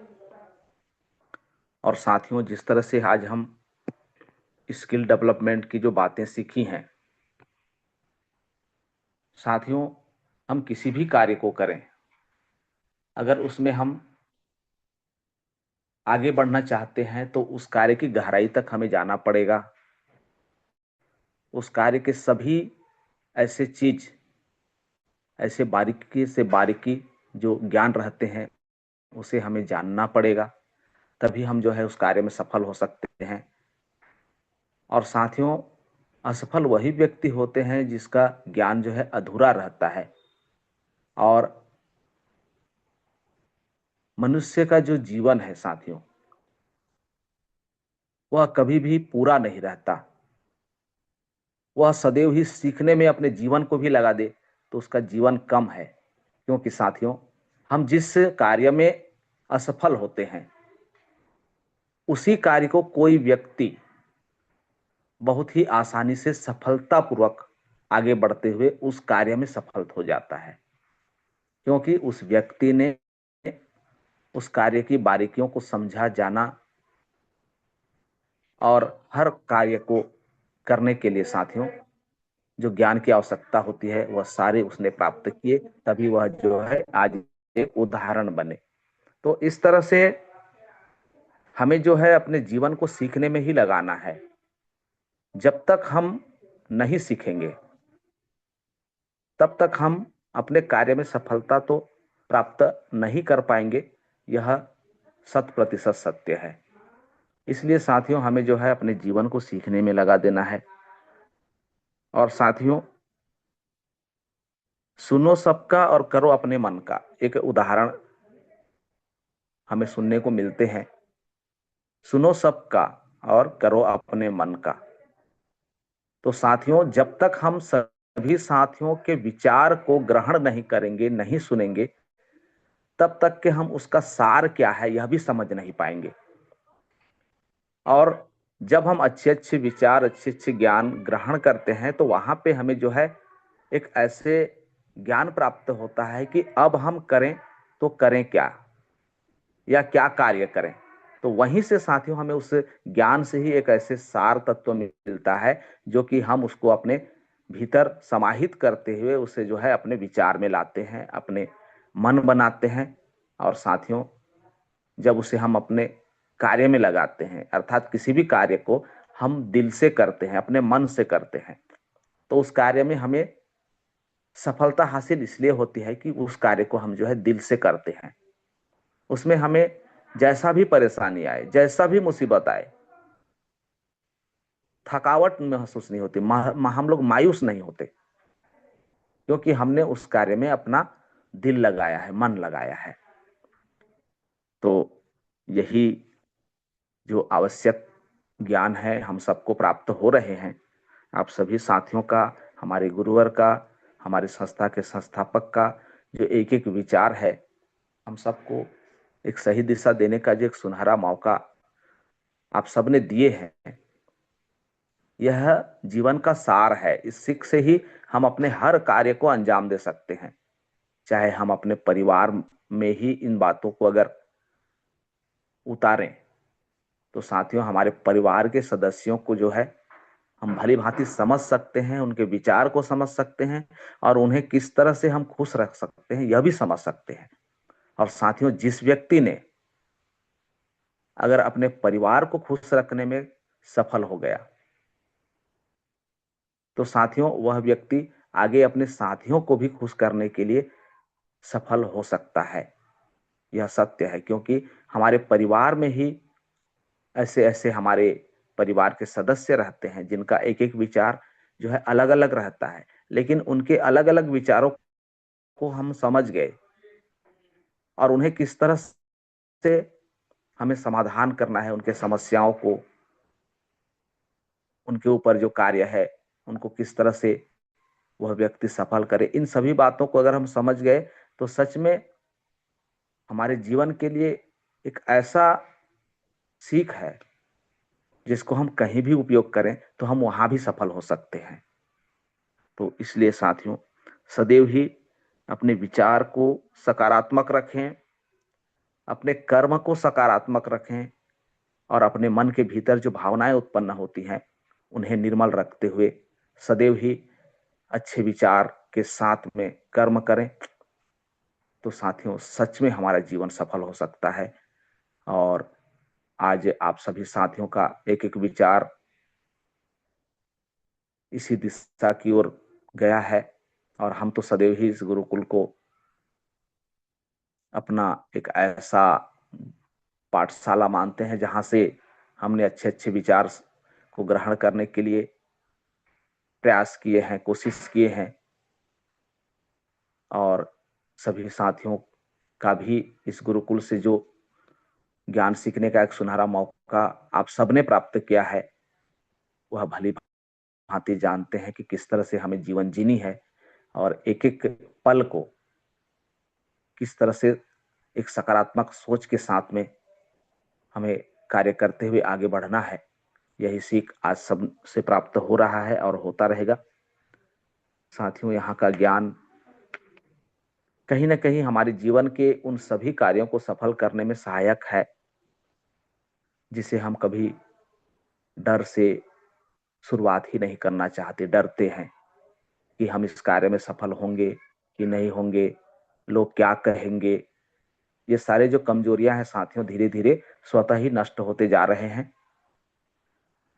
और साथियों, जिस तरह से आज हम स्किल डेवलपमेंट की जो बातें सीखी हैं, साथियों, हम किसी भी कार्य को करें, अगर उसमें हम आगे बढ़ना चाहते हैं तो उस कार्य की गहराई तक हमें जाना पड़ेगा। उस कार्य के सभी ऐसे चीज, ऐसे बारीकी से बारीकी जो ज्ञान रहते हैं, उसे हमें जानना पड़ेगा। तभी हम जो है उस कार्य में सफल हो सकते हैं। और साथियों, असफल वही व्यक्ति होते हैं जिसका ज्ञान जो है अधूरा रहता है। और मनुष्य का जो जीवन है साथियों, वह कभी भी पूरा नहीं रहता। वह सदैव ही सीखने में अपने जीवन को भी लगा दे तो उसका जीवन कम है। क्योंकि साथियों, हम जिस कार्य में असफल होते हैं, उसी कार्य को कोई व्यक्ति बहुत ही आसानी से सफलतापूर्वक आगे बढ़ते हुए उस कार्य में सफल हो जाता है। क्योंकि उस व्यक्ति ने उस कार्य की बारीकियों को समझा, जाना, और हर कार्य को करने के लिए साथियों जो ज्ञान की आवश्यकता होती है वह सारे उसने प्राप्त किए। तभी वह जो है आज एक उदाहरण बने। तो इस तरह से हमें जो है अपने जीवन को सीखने में ही लगाना है। जब तक हम नहीं सीखेंगे, तब तक हम अपने कार्य में सफलता तो प्राप्त नहीं कर पाएंगे। यह 100% सत्य है। इसलिए साथियों, हमें जो है अपने जीवन को सीखने में लगा देना है। और साथियों, सुनो सबका और करो अपने मन का एक उदाहरण हमें सुनने को मिलते हैं। सुनो सबका और करो अपने मन का। तो साथियों, जब तक हम सभी साथियों के विचार को ग्रहण नहीं करेंगे, नहीं सुनेंगे, तब तक के हम उसका सार क्या है यह भी समझ नहीं पाएंगे। और जब हम अच्छे अच्छे विचार, अच्छे अच्छे ज्ञान ग्रहण करते हैं, तो वहां पे हमें जो है एक ऐसे ज्ञान प्राप्त होता है कि अब हम करें तो करें क्या, या क्या कार्य करें। तो वहीं से साथियों हमें उस ज्ञान से ही एक ऐसे सार तत्व मिलता है जो कि हम उसको अपने भीतर समाहित करते हुए उसे जो है अपने विचार में लाते हैं, अपने मन बनाते हैं। और साथियों, जब उसे हम अपने कार्य में लगाते हैं, अर्थात किसी भी कार्य को हम दिल से करते हैं, अपने मन से करते हैं, तो उस कार्य में हमें सफलता हासिल इसलिए होती है कि उस कार्य को हम जो है दिल से करते हैं। उसमें हमें जैसा भी परेशानी आए, जैसा भी मुसीबत आए, थकावट महसूस नहीं होती, हम लोग मायूस नहीं होते, क्योंकि हमने उस कार्य में अपना दिल लगाया है, मन लगाया है। तो यही जो आवश्यक ज्ञान है हम सबको प्राप्त हो रहे हैं। आप सभी साथियों का, हमारे गुरुवर का, हमारे संस्था के संस्थापक का जो एक एक विचार है, हम सबको एक सही दिशा देने का जो एक सुनहरा मौका आप सबने दिए हैं, यह जीवन का सार है। इस सीख से ही हम अपने हर कार्य को अंजाम दे सकते हैं। चाहे हम अपने परिवार में ही इन बातों को अगर उतारें, तो साथियों हमारे परिवार के सदस्यों को जो है हम भली भांति समझ सकते हैं, उनके विचार को समझ सकते हैं, और उन्हें किस तरह से हम खुश रख सकते हैं यह भी समझ सकते हैं। और साथियों, जिस व्यक्ति ने अगर अपने परिवार को खुश रखने में सफल हो गया, तो साथियों वह व्यक्ति आगे अपने साथियों को भी खुश करने के लिए सफल हो सकता है। यह सत्य है, क्योंकि हमारे परिवार में ही ऐसे ऐसे हमारे परिवार के सदस्य रहते हैं जिनका एक एक विचार जो है अलग अलग रहता है, लेकिन उनके अलग अलग विचारों को हम समझ गए और उन्हें किस तरह से हमें समाधान करना है, उनके समस्याओं को उनके ऊपर जो कार्य है उनको किस तरह से वह व्यक्ति सफल करे, इन सभी बातों को अगर हम समझ गए तो सच में हमारे जीवन के लिए एक ऐसा सीख है जिसको हम कहीं भी उपयोग करें तो हम वहां भी सफल हो सकते हैं। तो इसलिए साथियों, सदैव ही अपने विचार को सकारात्मक रखें, अपने कर्म को सकारात्मक रखें और अपने मन के भीतर जो भावनाएं उत्पन्न होती हैं उन्हें निर्मल रखते हुए सदैव ही अच्छे विचार के साथ में कर्म करें। तो साथियों, सच में हमारा जीवन सफल हो सकता है। और आज आप सभी साथियों का एक एक विचार इसी दिशा की ओर गया है और हम तो सदैव ही इस गुरुकुल को अपना एक ऐसा पाठशाला मानते हैं जहां से हमने अच्छे अच्छे विचार को ग्रहण करने के लिए प्रयास किए हैं, कोशिश किए हैं। और सभी साथियों का भी इस गुरुकुल से जो ज्ञान सीखने का एक सुनहरा मौका आप सबने प्राप्त किया है, वह भली भांति जानते हैं कि किस तरह से हमें जीवन जीनी है और एक एक पल को किस तरह से एक सकारात्मक सोच के साथ में हमें कार्य करते हुए आगे बढ़ना है। यही सीख आज सब से प्राप्त हो रहा है और होता रहेगा। साथियों, यहाँ का ज्ञान कहीं ना कहीं हमारे जीवन के उन सभी कार्यों को सफल करने में सहायक है जिसे हम कभी डर से शुरुआत ही नहीं करना चाहते, डरते हैं कि हम इस कार्य में सफल होंगे कि नहीं होंगे, लोग क्या कहेंगे। ये सारे जो कमजोरियां हैं साथियों, धीरे धीरे स्वतः ही नष्ट होते जा रहे हैं,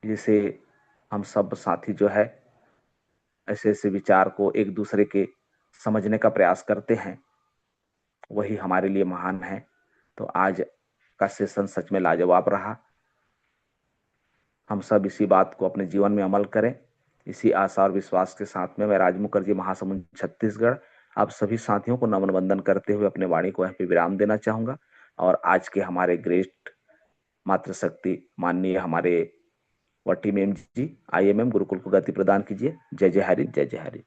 जिसे हम सब साथी जो है ऐसे ऐसे विचार को एक दूसरे के समझने का प्रयास करते हैं, वही हमारे लिए महान है। तो आज का सेशन सच में लाजवाब रहा। हम सब इसी बात को अपने जीवन में अमल करें, इसी आशा और विश्वास के साथ में मैं राज मुखर्जी, महासमुंद छत्तीसगढ़, आप सभी साथियों को नमन वंदन करते हुए अपने वाणी को यहाँ पे विराम देना चाहूंगा। और आज के हमारे ग्रेट मातृशक्ति माननीय हमारे वटी मैम जी, IMM गुरुकुल को गति प्रदान कीजिए। जय जय हरि, जय जय हरि।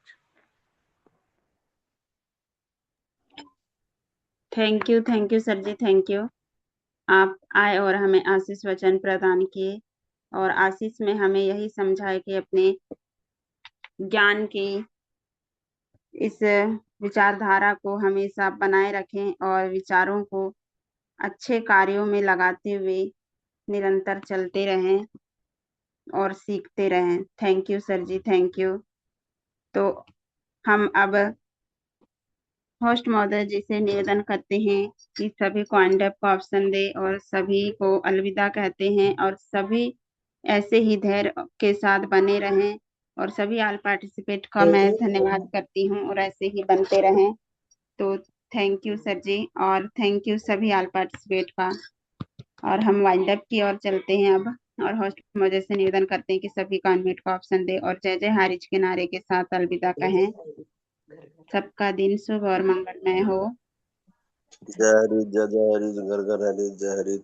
Thank you sir ji, thank you. आप आए और हमें आशीष वचन प्रदान किए और आशीष में हमें यही समझाए कि अपने ज्ञान की इस विचारधारा को हमेशा बनाए रखें और विचारों को अच्छे कार्यों में लगाते हुए निरंतर चलते रहें और सीखते रहें। Thank you sir ji, thank you. तो हम अब होस्ट महोदय जी से निवेदन करते हैं कि सभी को हैंड अप का ऑप्शन दे और सभी को अलविदा कहते हैं और सभी ऐसे ही धैर्य के साथ बने रहें और सभी ऑल पार्टिसिपेट का मैं धन्यवाद करती हूँ और ऐसे ही बनते रहें। तो थैंक यू सर जी और थैंक यू सभी ऑल पार्टिसिपेट का। और हम वाइंड अप की ओर चलते हैं अब और होस्ट महोदय से निवेदन करते हैं कि सभी को अनम्यूट का ऑप्शन दे और जय जय हारिज के नारे के साथ अलविदा कहें। सबका दिन शुभ और मंगलमय हो। जय हरि, जय जय हरि, घर घर हरि, जय हरि।